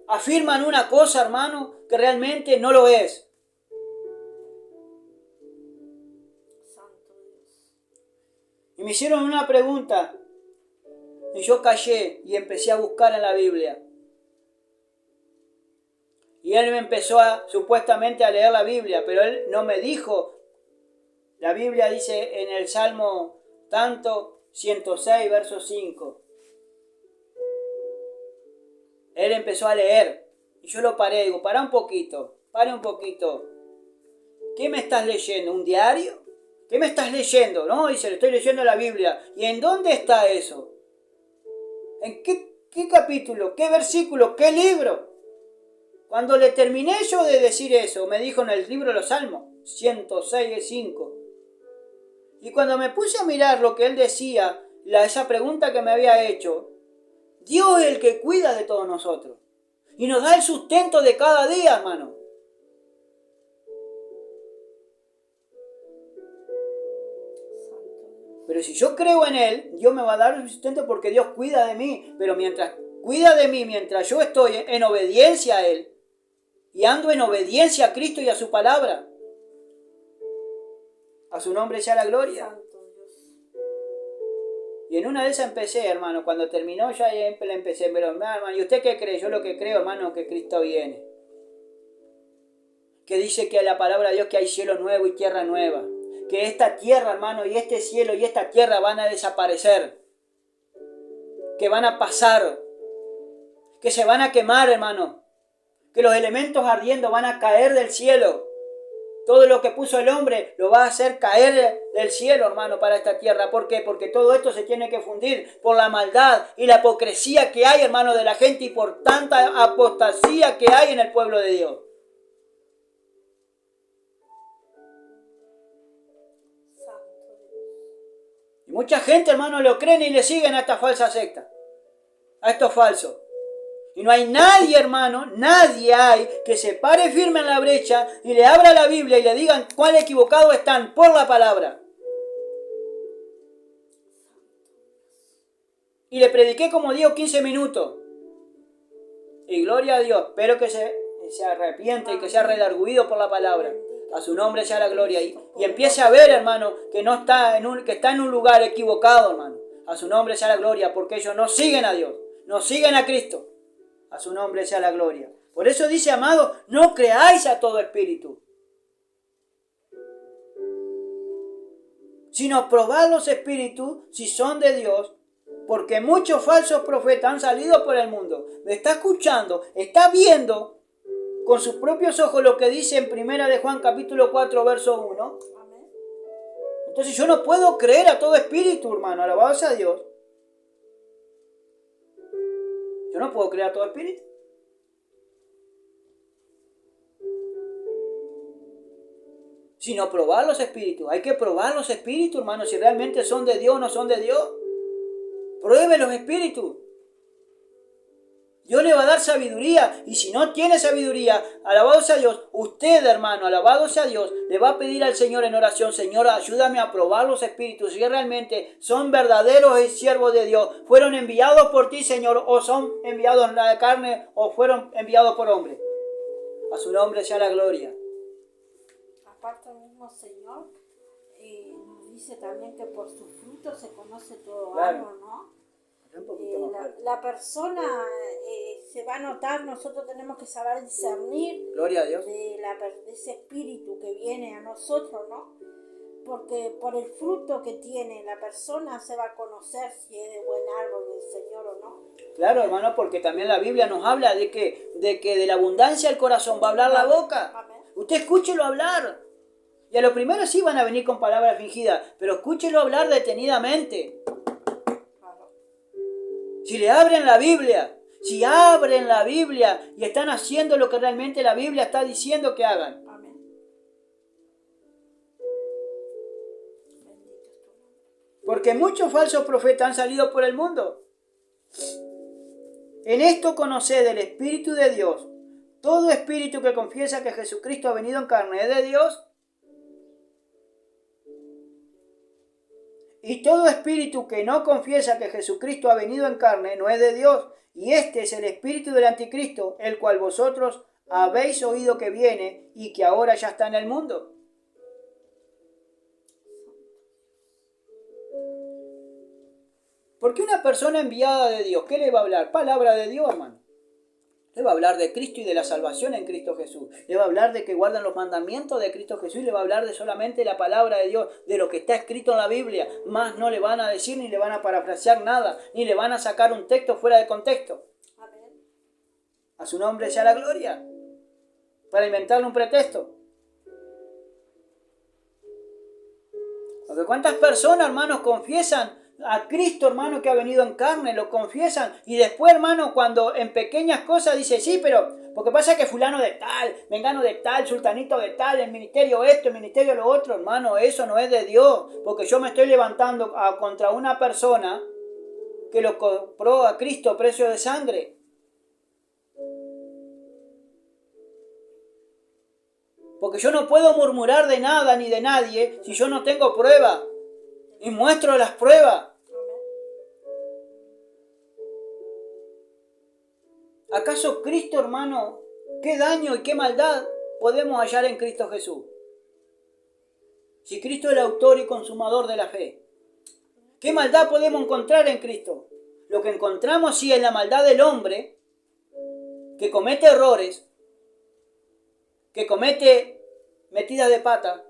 Afirman una cosa, hermano, que realmente no lo es. Santo Dios. Y me hicieron una pregunta y yo callé y empecé a buscar en la Biblia. Y él me empezó supuestamente a leer la Biblia, pero él no me dijo. La Biblia dice en el Salmo 106, verso 5. Él empezó a leer y yo lo paré. Digo, para un poquito. ¿Qué me estás leyendo? ¿Un diario? ¿Qué me estás leyendo? No, dice, le estoy leyendo la Biblia. ¿Y en dónde está eso? ¿En qué capítulo? ¿Qué versículo? ¿Qué libro? Cuando le terminé yo de decir eso, me dijo en el libro de los Salmos, 106, 5. Y cuando me puse a mirar lo que él decía, esa pregunta que me había hecho, Dios es el que cuida de todos nosotros. Y nos da el sustento de cada día, hermano. Pero si yo creo en Él, Dios me va a dar el sustento porque Dios cuida de mí. Pero mientras cuida de mí, mientras yo estoy en obediencia a Él, y ando en obediencia a Cristo y a su palabra, a su nombre sea la gloria. Y en una de esas empecé, hermano, cuando terminó ya le empecé, pero hermano, ¿y usted qué cree? Yo lo que creo, hermano, que Cristo viene. Que dice que la palabra de Dios que hay cielo nuevo y tierra nueva. Que esta tierra, hermano, y este cielo y esta tierra van a desaparecer. Que van a pasar. Que se van a quemar, hermano. Que los elementos ardiendo van a caer del cielo. Todo lo que puso el hombre lo va a hacer caer del cielo, hermano, para esta tierra. ¿Por qué? Porque todo esto se tiene que fundir por la maldad y la hipocresía que hay, hermano, de la gente y por tanta apostasía que hay en el pueblo de Dios. Y mucha gente, hermano, lo creen y le siguen a esta falsa secta, a estos falsos. Y no hay nadie, hermano, nadie hay que se pare firme en la brecha y le abra la Biblia y le digan cuál equivocado están por la palabra. Y le prediqué como 10 o 15 minutos. Y gloria a Dios, espero que se arrepiente y que sea redarguido por la palabra. A su nombre sea la gloria. Y empiece a ver, hermano, que no está que está en un lugar equivocado, hermano. A su nombre sea la gloria, porque ellos no siguen a Dios, no siguen a Cristo. A su nombre sea la gloria. Por eso dice, amado, no creáis a todo espíritu, sino probad los espíritus si son de Dios, porque muchos falsos profetas han salido por el mundo. Me está escuchando, está viendo con sus propios ojos lo que dice en 1 de Juan capítulo 4, verso 1. Amén. Entonces yo no puedo creer a todo espíritu, hermano, alabado sea Dios. Yo no puedo creer a todo espíritu. Sino probar los espíritus. Hay que probar los espíritus, hermano, si realmente son de Dios o no son de Dios. Pruebe los espíritus. Dios le va a dar sabiduría. Y si no tiene sabiduría, alabado sea Dios, usted, hermano, alabado sea Dios, le va a pedir al Señor en oración, Señor, ayúdame a probar los espíritus, si realmente son verdaderos siervos de Dios, fueron enviados por ti, Señor, o son enviados en la carne, o fueron enviados por hombre. A su nombre sea la gloria. Aparte el mismo Señor nos dice también que por sus frutos se conoce todo Claro. árbol, ¿no? La persona se va a notar, nosotros tenemos que saber discernir Gloria a Dios. de ese espíritu que viene a nosotros, ¿no? Porque por el fruto que tiene la persona se va a conocer si es de buen árbol del Señor o no. Claro, hermano, porque también la Biblia nos habla de que de la abundancia del corazón va a hablar la boca. Amén. Usted escúchelo hablar. Y a lo primero sí van a venir con palabras fingidas, pero escúchelo hablar detenidamente. Claro. Si le abren la Biblia, si abren la Biblia y están haciendo lo que realmente la Biblia está diciendo que hagan. Amén. Bendito es tu nombre. Porque muchos falsos profetas han salido por el mundo. En esto conoced el Espíritu de Dios. Todo espíritu que confiesa que Jesucristo ha venido en carne es de Dios. Y todo espíritu que no confiesa que Jesucristo ha venido en carne no es de Dios. Y este es el espíritu del anticristo, el cual vosotros habéis oído que viene y que ahora ya está en el mundo. Porque una persona enviada de Dios, ¿qué le va a hablar? Palabra de Dios, hermano. Le va a hablar de Cristo y de la salvación en Cristo Jesús. Le va a hablar de que guardan los mandamientos de Cristo Jesús. Y le va a hablar de solamente la palabra de Dios, de lo que está escrito en la Biblia. Más no le van a decir, ni le van a parafrasear nada, ni le van a sacar un texto fuera de contexto. Amén. A su nombre sea la gloria. Para inventarle un pretexto. Porque cuántas personas, hermanos, confiesan a Cristo, hermano, que ha venido en carne, lo confiesan, y después, hermano, cuando en pequeñas cosas dice, sí, pero porque pasa que fulano de tal, mengano de tal, sultanito de tal, el ministerio esto, el ministerio lo otro, hermano, eso no es de Dios, porque yo me estoy levantando contra una persona que lo compró a Cristo a precio de sangre. Porque yo no puedo murmurar de nada ni de nadie si yo no tengo prueba. Y muestro las pruebas. ¿Acaso Cristo, hermano, qué daño y qué maldad podemos hallar en Cristo Jesús? Si Cristo es el autor y consumador de la fe. ¿Qué maldad podemos encontrar en Cristo? Lo que encontramos sí es la maldad del hombre que comete errores, que comete metidas de pata,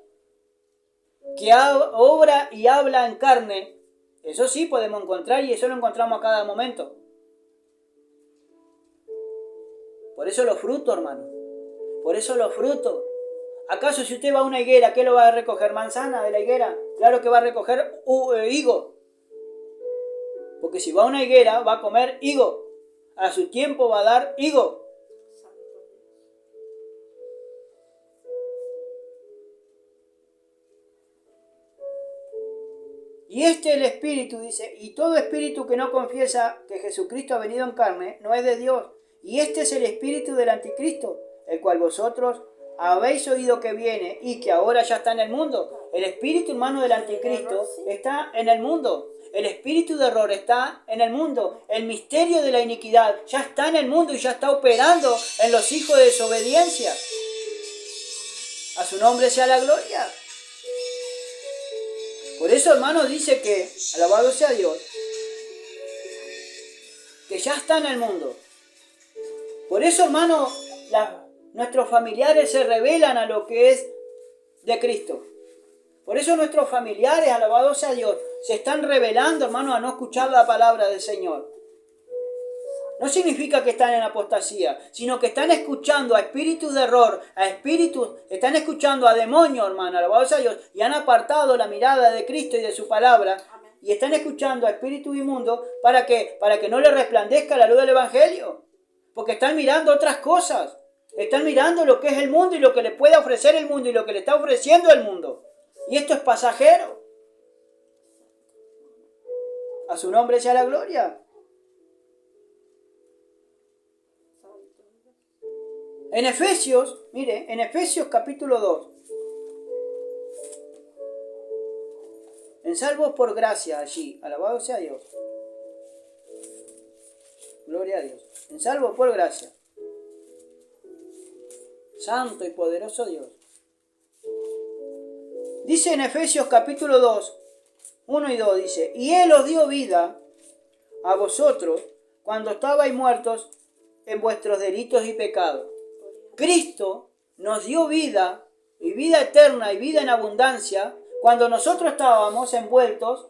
que obra y habla en carne. Eso sí podemos encontrar y eso lo encontramos a cada momento. Por eso los frutos, hermano. Por eso los frutos. ¿Acaso si usted va a una higuera, qué lo va a recoger? ¿Manzana de la higuera? Claro que va a recoger higo. Porque si va a una higuera, va a comer higo. A su tiempo va a dar higo. Y este es el espíritu, dice, y todo espíritu que no confiesa que Jesucristo ha venido en carne, no es de Dios. Y este es el espíritu del anticristo, el cual vosotros habéis oído que viene y que ahora ya está en el mundo. El espíritu, hermano, del anticristo está en el mundo. El espíritu de error está en el mundo. El misterio de la iniquidad ya está en el mundo y ya está operando en los hijos de desobediencia. A su nombre sea la gloria. Por eso, hermano, dice que, alabado sea Dios, que ya está en el mundo. Por eso, hermano, nuestros familiares se rebelan a lo que es de Cristo. Por eso nuestros familiares, alabados sea Dios, se están rebelando, hermano, a no escuchar la palabra del Señor. No significa que están en apostasía, sino que están escuchando a espíritus de error, están escuchando a demonios, hermano, alabados sea Dios, y han apartado la mirada de Cristo y de su palabra, y están escuchando a espíritus inmundos para que no les resplandezca la luz del Evangelio, porque están mirando otras cosas, están mirando lo que es el mundo y lo que le puede ofrecer el mundo y lo que le está ofreciendo el mundo, y esto es pasajero. A su nombre sea la gloria. En Efesios, mire, en Efesios capítulo 2, en salvos por gracia allí, alabado sea Dios, gloria a Dios, en salvos por gracia, santo y poderoso Dios. Dice en Efesios capítulo 2, 1 y 2, dice, y Él os dio vida a vosotros cuando estabais muertos en vuestros delitos y pecados. Cristo nos dio vida, y vida eterna y vida en abundancia, cuando nosotros estábamos envueltos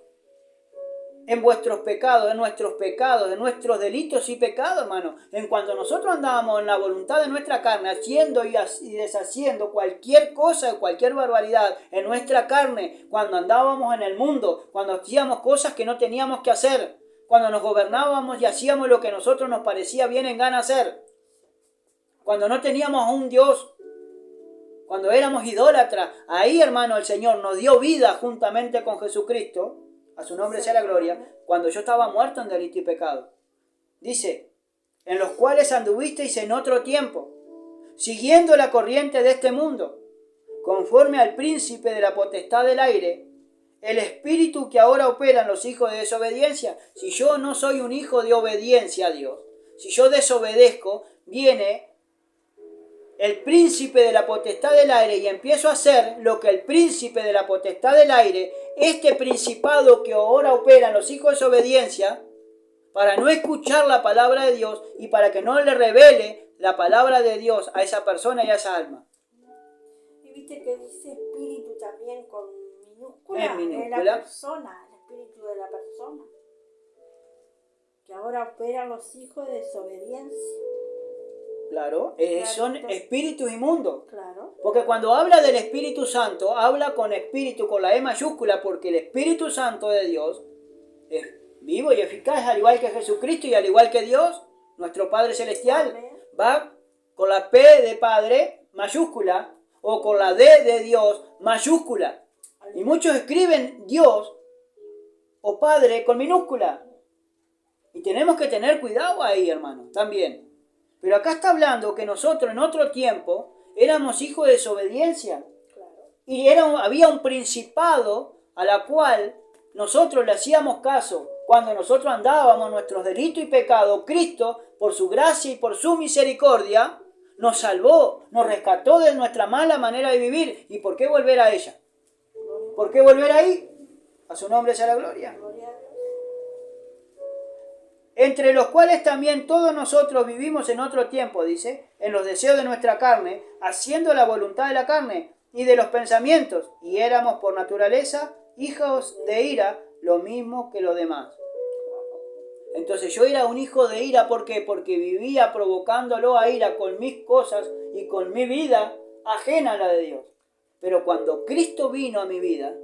en vuestros pecados, en nuestros delitos y pecados, hermano. En cuanto nosotros andábamos en la voluntad de nuestra carne, haciendo y deshaciendo cualquier cosa, cualquier barbaridad en nuestra carne, cuando andábamos en el mundo, cuando hacíamos cosas que no teníamos que hacer, cuando nos gobernábamos y hacíamos lo que a nosotros nos parecía bien en gana hacer, cuando no teníamos a un Dios, cuando éramos idólatras, ahí, hermano, el Señor nos dio vida juntamente con Jesucristo, a su nombre sea la gloria, cuando yo estaba muerto en delito y pecado. Dice, en los cuales anduvisteis en otro tiempo, siguiendo la corriente de este mundo, conforme al príncipe de la potestad del aire, el espíritu que ahora opera en los hijos de desobediencia. Si yo no soy un hijo de obediencia a Dios, si yo desobedezco, viene el príncipe de la potestad del aire y empiezo a hacer lo que el príncipe de la potestad del aire, este principado que ahora opera en los hijos de desobediencia, para no escuchar la palabra de Dios y para que no le revele la palabra de Dios a esa persona y a esa alma. Y viste que dice espíritu también con minúscula, En minúscula. Es la persona, el espíritu de la persona, que ahora opera en los hijos de desobediencia. Claro, son espíritus inmundos. Claro. Porque cuando habla del Espíritu Santo, habla con espíritu, con la E mayúscula, porque el Espíritu Santo de Dios es vivo y eficaz, al igual que Jesucristo y al igual que Dios, nuestro Padre Celestial. Amén. Va con la P de Padre mayúscula o con la D de Dios mayúscula. Y muchos escriben Dios o Padre con minúscula. Y tenemos que tener cuidado ahí, hermano, también. Pero acá está hablando que nosotros en otro tiempo éramos hijos de desobediencia. Claro. Y había un principado a la cual nosotros le hacíamos caso. Cuando nosotros andábamos en nuestros delitos y pecados, Cristo, por su gracia y por su misericordia, nos salvó, nos rescató de nuestra mala manera de vivir. ¿Y por qué volver a ella? ¿Por qué volver ahí? A su nombre sea la gloria. Gloria a Dios. Entre los cuales también todos nosotros vivimos en otro tiempo, dice, en los deseos de nuestra carne, haciendo la voluntad de la carne y de los pensamientos, y éramos por naturaleza hijos de ira, lo mismo que los demás. Entonces yo era un hijo de ira, ¿por qué? Porque vivía provocándolo a ira con mis cosas y con mi vida ajena a la de Dios. Pero cuando Cristo vino a mi vida,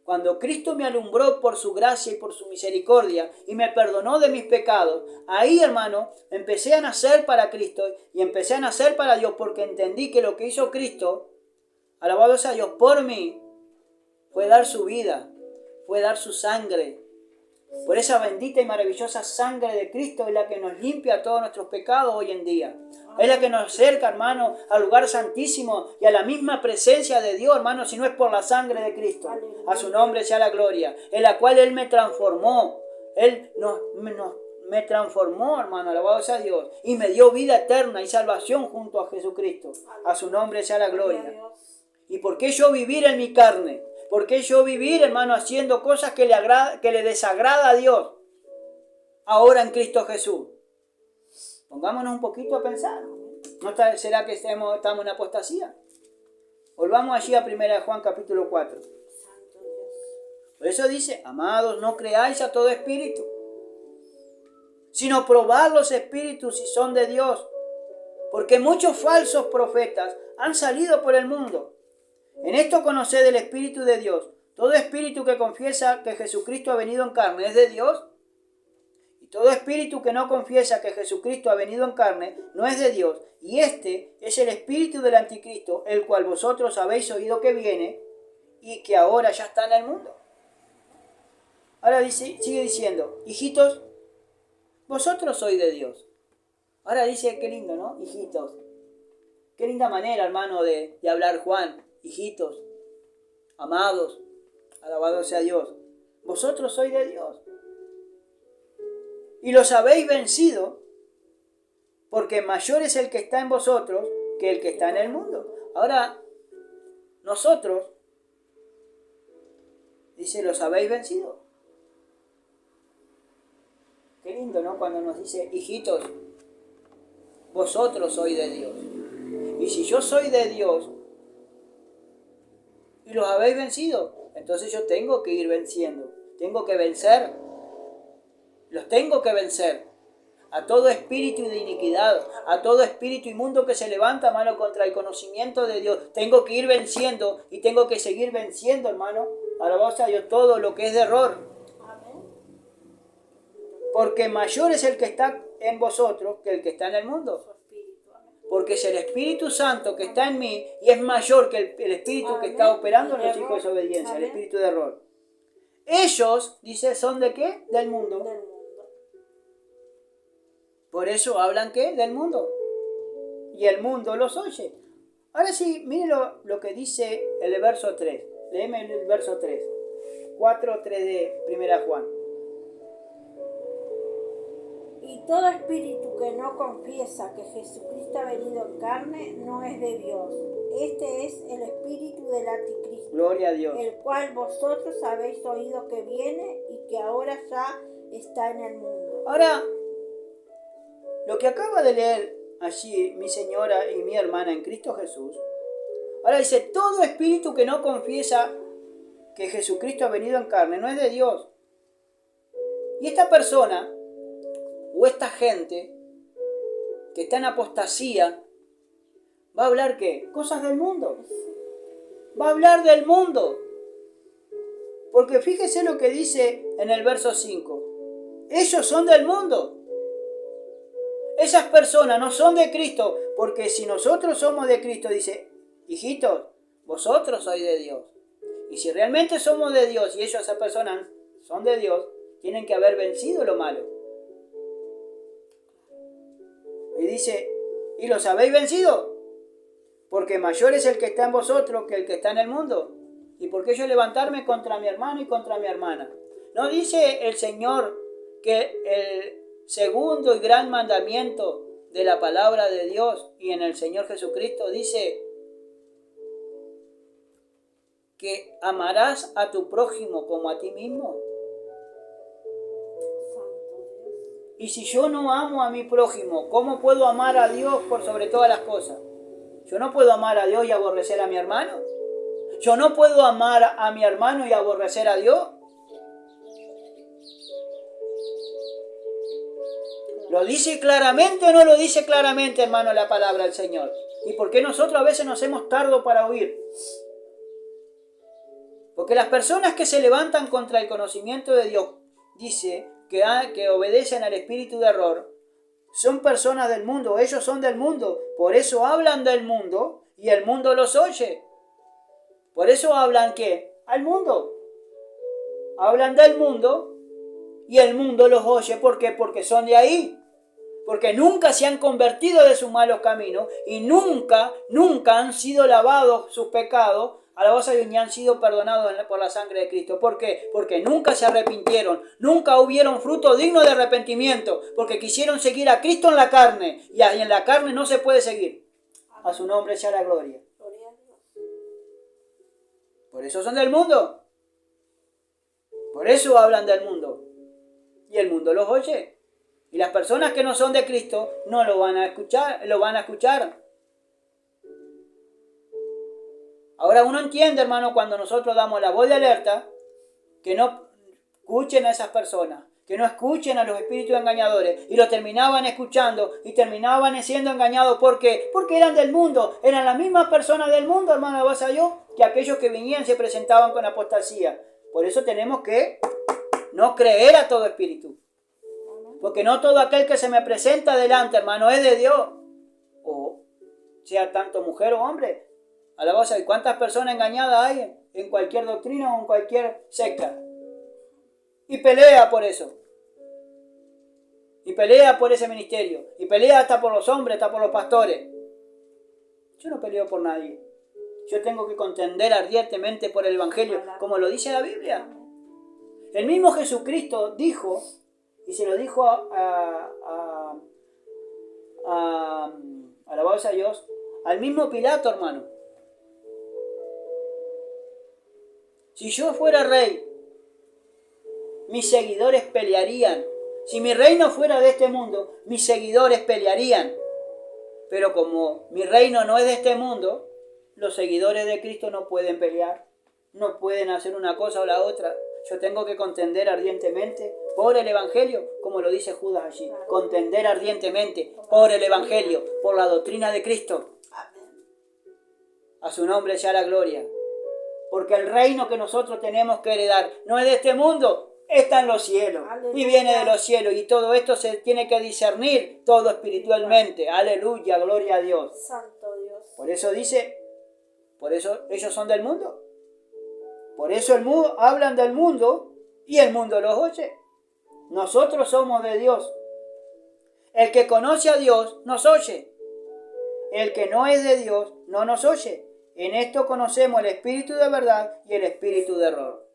cuando Cristo me alumbró por su gracia y por su misericordia y me perdonó de mis pecados, ahí, hermano, empecé a nacer para Cristo y empecé a nacer para Dios porque entendí que lo que hizo Cristo, alabado sea Dios, por mí, fue dar su vida, fue dar su sangre. Por esa bendita y maravillosa sangre de Cristo es la que nos limpia todos nuestros pecados hoy en día. Es la que nos acerca, hermano, al lugar santísimo y a la misma presencia de Dios, hermano, si no es por la sangre de Cristo. A su nombre sea la gloria, en la cual Él me transformó. Él me transformó, hermano, alabado sea Dios, y me dio vida eterna y salvación junto a Jesucristo. A su nombre sea la gloria. ¿Y por qué yo vivir en mi carne? ¿Por qué yo vivir, hermano, haciendo cosas que le desagrada a Dios? Ahora en Cristo Jesús. Pongámonos un poquito a pensar. ¿Será que estamos en apostasía? Volvamos allí a 1 Juan capítulo 4. Santo Dios. Por eso dice, amados, no creáis a todo espíritu, sino probad los espíritus si son de Dios, porque muchos falsos profetas han salido por el mundo. En esto conoced el Espíritu de Dios. Todo espíritu que confiesa que Jesucristo ha venido en carne es de Dios. Y todo espíritu que no confiesa que Jesucristo ha venido en carne no es de Dios. Y este es el espíritu del anticristo, el cual vosotros habéis oído que viene y que ahora ya está en el mundo. Ahora sigue diciendo, hijitos, vosotros sois de Dios. Ahora dice, qué lindo, ¿no? Hijitos. Qué linda manera, hermano, de hablar Juan. Hijitos, amados, alabado sea Dios. Vosotros sois de Dios. Y los habéis vencido, porque mayor es el que está en vosotros que el que está en el mundo. Ahora, nosotros, dice, los habéis vencido. Qué lindo, ¿no? Cuando nos dice, hijitos, vosotros sois de Dios. Y si yo soy de Dios y los habéis vencido, entonces yo tengo que ir venciendo. Tengo que vencer. Los tengo que vencer. A todo espíritu de iniquidad, a todo espíritu inmundo que se levanta, hermano, contra el conocimiento de Dios. Tengo que ir venciendo y tengo que seguir venciendo, hermano. Alabado sea Dios, todo lo que es de error. Amén. Porque mayor es el que está en vosotros que el que está en el mundo. Porque es el Espíritu Santo que está en mí y es mayor que el espíritu que está operando en los hijos de desobediencia, el espíritu de error. Ellos, dice, ¿son de qué? Del mundo. Por eso hablan ¿qué? Del mundo. Y el mundo los oye. Ahora sí, miren lo que dice el verso 3. Léeme el verso 3. 4:3 de 1 Juan. Y todo espíritu que no confiesa que Jesucristo ha venido en carne no es de Dios. Este es el espíritu del anticristo. Gloria a Dios. El cual vosotros habéis oído que viene y que ahora ya está en el mundo. Ahora, lo que acaba de leer allí mi señora y mi hermana en Cristo Jesús, ahora dice, todo espíritu que no confiesa que Jesucristo ha venido en carne no es de Dios. Y esta persona, o esta gente que está en apostasía, va a hablar ¿qué? Cosas del mundo. Va a hablar del mundo. Porque fíjese lo que dice en el verso 5. Ellos son del mundo. Esas personas no son de Cristo, porque si nosotros somos de Cristo, dice, hijitos, vosotros sois de Dios. Y si realmente somos de Dios y ellos, esas personas, son de Dios, tienen que haber vencido lo malo. Y dice, ¿y los habéis vencido? Porque mayor es el que está en vosotros que el que está en el mundo. ¿Y por qué yo levantarme contra mi hermano y contra mi hermana? ¿No dice el Señor que el segundo y gran mandamiento de la palabra de Dios y en el Señor Jesucristo dice que amarás a tu prójimo como a ti mismo? Y si yo no amo a mi prójimo, ¿cómo puedo amar a Dios por sobre todas las cosas? Yo no puedo amar a Dios y aborrecer a mi hermano. Yo no puedo amar a mi hermano y aborrecer a Dios. ¿Lo dice claramente o no lo dice claramente, hermano, la palabra del Señor? ¿Y por qué nosotros a veces nos hacemos tardo para oír? Porque las personas que se levantan contra el conocimiento de Dios, dice que obedecen al espíritu de error, son personas del mundo, ellos son del mundo, por eso hablan del mundo y el mundo los oye. Por eso hablan ¿qué? Al mundo. Hablan del mundo y el mundo los oye. ¿Por qué? Porque son de ahí. Porque nunca se han convertido de sus malos caminos y nunca han sido lavados sus pecados, alabados a Dios, ni han sido perdonados por la sangre de Cristo. ¿Por qué? Porque nunca se arrepintieron, nunca hubieron fruto digno de arrepentimiento, porque quisieron seguir a Cristo en la carne y en la carne no se puede seguir. A su nombre sea la gloria. Por eso son del mundo. Por eso hablan del mundo. Y el mundo los oye. Y las personas que no son de Cristo no lo van a escuchar, lo van a escuchar. Ahora uno entiende, hermano, cuando nosotros damos la voz de alerta, que no escuchen a esas personas, que no escuchen a los espíritus engañadores, y lo terminaban escuchando y terminaban siendo engañados. ¿Por qué? Porque eran del mundo, eran las mismas personas del mundo, hermano, vas a yo, que aquellos que venían se presentaban con apostasía. Por eso tenemos que no creer a todo espíritu, porque no todo aquel que se me presenta delante, hermano, es de Dios, o sea tanto mujer o hombre. Alabanza, ¿y cuántas personas engañadas hay en cualquier doctrina o en cualquier secta? Y pelea por eso. Y pelea por ese ministerio. Y pelea hasta por los hombres, hasta por los pastores. Yo no peleo por nadie. Yo tengo que contender ardientemente por el Evangelio, como lo dice la Biblia. El mismo Jesucristo dijo, y se lo dijo alabados a Dios, al mismo Pilato, hermano. Si yo fuera rey, mis seguidores pelearían. Si mi reino fuera de este mundo, mis seguidores pelearían. Pero como mi reino no es de este mundo, los seguidores de Cristo no pueden pelear. No pueden hacer una cosa o la otra. Yo tengo que contender ardientemente por el Evangelio, como lo dice Judas allí. Contender ardientemente por el Evangelio, por la doctrina de Cristo. A su nombre sea la gloria. Porque el reino que nosotros tenemos que heredar no es de este mundo, está en los cielos. Aleluya. Y viene de los cielos. Y todo esto se tiene que discernir todo espiritualmente. Aleluya, gloria a Dios. Santo Dios. Por eso dice, por eso ellos son del mundo. Por eso el mundo, hablan del mundo y el mundo los oye. Nosotros somos de Dios. El que conoce a Dios nos oye. El que no es de Dios no nos oye. En esto conocemos el espíritu de verdad y el espíritu de error.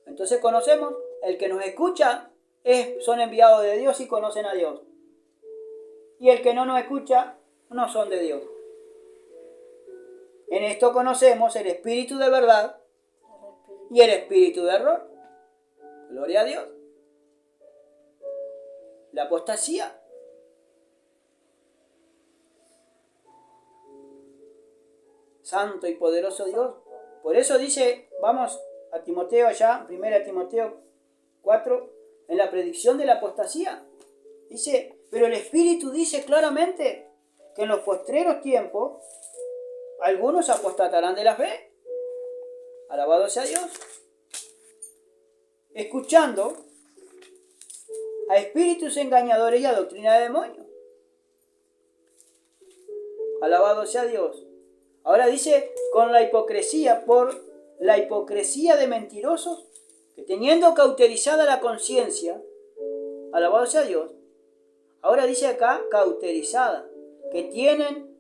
Entonces conocemos, el que nos escucha son enviados de Dios y conocen a Dios. Y el que no nos escucha no son de Dios. En esto conocemos el espíritu de verdad y el espíritu de error. Gloria a Dios. La apostasía. Santo y poderoso Dios. Por eso dice, vamos a Timoteo allá, 1 Timoteo 4, en la predicción de la apostasía. Dice, pero el Espíritu dice claramente que en los postreros tiempos algunos apostatarán de la fe. Alabado sea Dios. Escuchando a espíritus engañadores y a doctrina de demonios. Alabado sea Dios. Ahora dice, con la hipocresía, por la hipocresía de mentirosos, que teniendo cauterizada la conciencia, alabado sea Dios, ahora dice acá, cauterizada, que tienen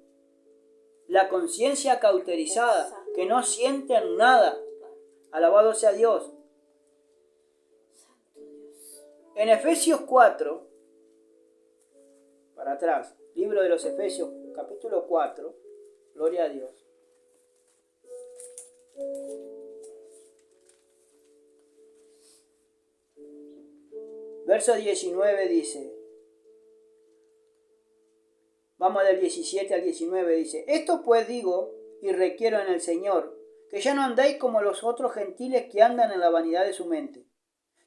la conciencia cauterizada, que no sienten nada, alabado sea Dios. En Efesios 4, para atrás, libro de los Efesios, capítulo 4, gloria a Dios. Verso 19 dice, vamos del 17 al 19, dice, esto pues digo y requiero en el Señor, que ya no andéis como los otros gentiles que andan en la vanidad de su mente,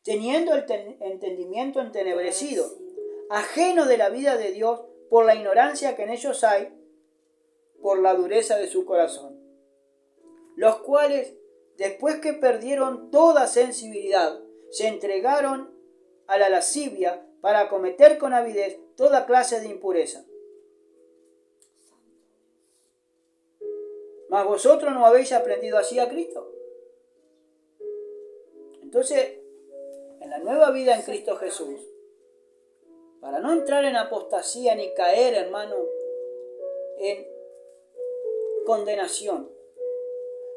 teniendo el entendimiento entenebrecido, ajeno de la vida de Dios por la ignorancia que en ellos hay, por la dureza de su corazón, los cuales, después que perdieron toda sensibilidad, se entregaron a la lascivia para cometer con avidez toda clase de impureza. Mas vosotros no habéis aprendido así a Cristo. Entonces, en la nueva vida en Cristo Jesús, para no entrar en apostasía ni caer, hermano, en condenación,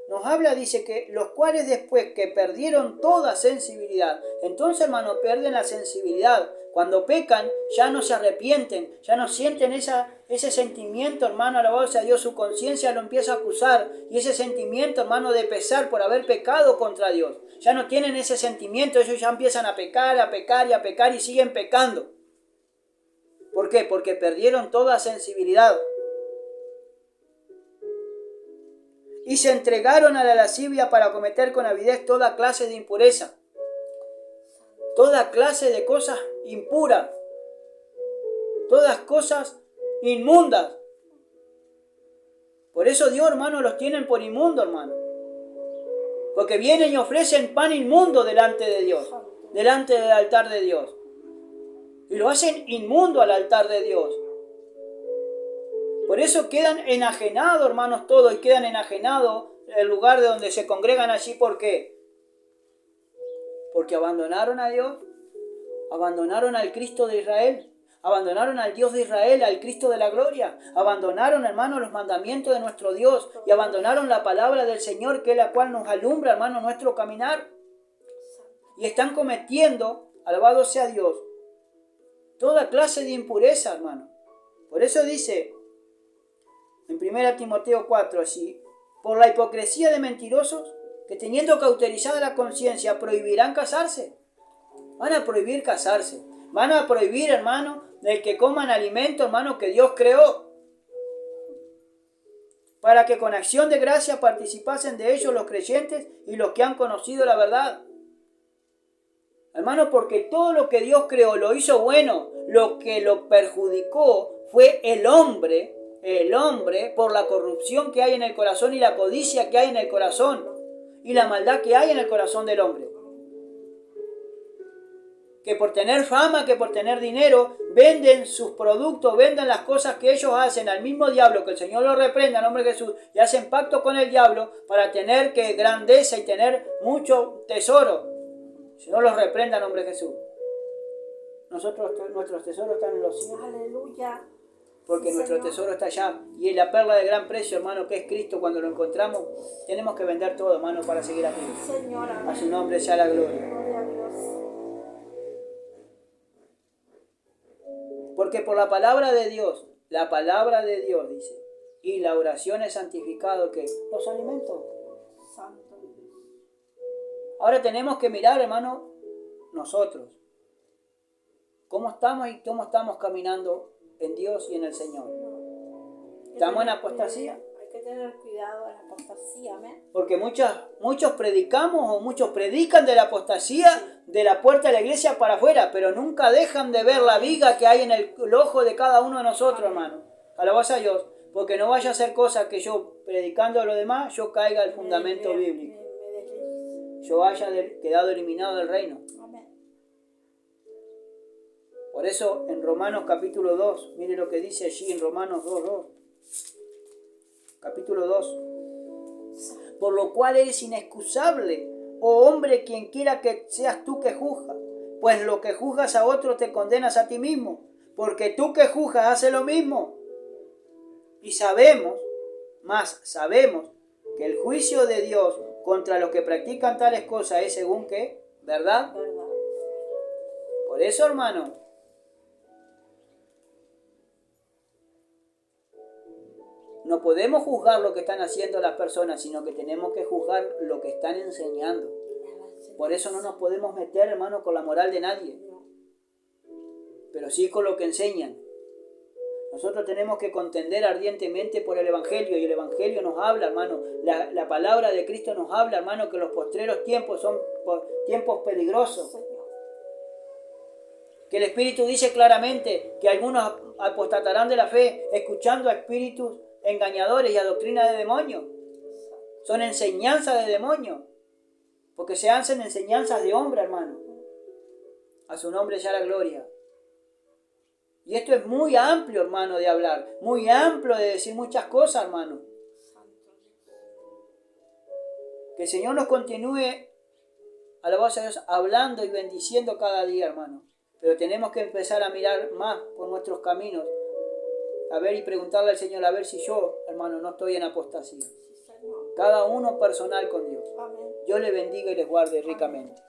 nos habla, dice que los cuales después que perdieron toda sensibilidad, entonces, hermano, pierden la sensibilidad. Cuando pecan, ya no se arrepienten, ya no sienten ese sentimiento, hermano, alabado sea Dios, su conciencia lo empieza a acusar, y ese sentimiento, hermano, de pesar por haber pecado contra Dios. Ya no tienen ese sentimiento, ellos ya empiezan a pecar y siguen pecando. ¿Por qué? Porque perdieron toda sensibilidad. Y se entregaron a la lascivia para cometer con avidez toda clase de impureza. Toda clase de cosas impuras. Todas cosas inmundas. Por eso Dios, hermano, los tienen por inmundo, hermano. Porque vienen y ofrecen pan inmundo delante de Dios. Delante del altar de Dios. Y lo hacen inmundo al altar de Dios. Por eso quedan enajenados, hermanos, todos. Y quedan enajenados el lugar de donde se congregan allí. ¿Por qué? Porque abandonaron a Dios. Abandonaron al Cristo de Israel. Abandonaron al Dios de Israel, al Cristo de la gloria. Abandonaron, hermano, los mandamientos de nuestro Dios. Y abandonaron la palabra del Señor, que es la cual nos alumbra, hermano, nuestro caminar. Y están cometiendo, alabado sea Dios, toda clase de impureza, hermano. Por eso dice en 1 Timoteo 4, así: por la hipocresía de mentirosos, que teniendo cauterizada la conciencia, prohibirán casarse. Van a prohibir casarse. Van a prohibir, hermano, del que coman alimento, hermano, que Dios creó, para que con acción de gracia participasen de ellos los creyentes y los que han conocido la verdad. Hermano, porque todo lo que Dios creó lo hizo bueno. Lo que lo perjudicó fue el hombre, por la corrupción que hay en el corazón y la codicia que hay en el corazón y la maldad que hay en el corazón del hombre. Que por tener fama, que por tener dinero, venden sus productos, venden las cosas que ellos hacen al mismo diablo, que el Señor lo reprenda en nombre de Jesús, y hacen pacto con el diablo para tener que grandeza y tener mucho tesoro. Si no los reprenda en nombre de Jesús. Nuestros tesoros están en los cielos. Aleluya. Porque Sí, nuestro Señor. tesoro está allá. Y la perla de gran precio, hermano, que es Cristo, cuando lo encontramos, tenemos que vender todo, hermano, para seguir a Cristo. Señor, amén. A su nombre sea la gloria. Gloria a Dios. Porque por la palabra de Dios dice, y la oración es santificado, que los alimentos. Santo. Ahora tenemos que mirar, hermano, nosotros, cómo estamos y cómo estamos caminando en Dios y en el Señor. ¿Estamos en apostasía? Hay que tener cuidado de la apostasía, amén. Porque muchos predicamos o muchos predican de la apostasía de la puerta de la iglesia para afuera, pero nunca dejan de ver la viga que hay en el ojo de cada uno de nosotros, hermano. Alabás a Dios, porque no vaya a ser cosa que yo, predicando a lo demás, yo caiga al fundamento bíblico. Yo haya quedado eliminado del reino. Amén. Por eso en Romanos capítulo 2, mire lo que dice allí en Romanos 2. Capítulo 2. Por lo cual eres inexcusable, oh hombre, quien quiera que seas tú que juzgas, pues lo que juzgas a otro te condenas a ti mismo, porque tú que juzgas haces lo mismo. Y sabemos que el juicio de Dios contra los que practican tales cosas es según qué, ¿verdad? Verdad. Por eso, hermano, no podemos juzgar lo que están haciendo las personas, sino que tenemos que juzgar lo que están enseñando. Por eso no nos podemos meter, hermano, con la moral de nadie, pero sí con lo que enseñan. Nosotros tenemos que contender ardientemente por el Evangelio, y el Evangelio nos habla, hermano, la palabra de Cristo nos habla, hermano, que los postreros tiempos son tiempos peligrosos. Que el Espíritu dice claramente que algunos apostatarán de la fe escuchando a espíritus engañadores y a doctrina de demonios. Son enseñanzas de demonios, porque se hacen enseñanzas de hombre, hermano. A su nombre sea la gloria. Y esto es muy amplio, hermano, de hablar, muy amplio de decir muchas cosas, hermano. Que el Señor nos continúe, alabado sea Dios, hablando y bendiciendo cada día, hermano. Pero tenemos que empezar a mirar más por nuestros caminos, a ver y preguntarle al Señor, a ver si yo, hermano, no estoy en apostasía. Cada uno personal con Dios. Amén. Dios les bendiga y les guarde ricamente.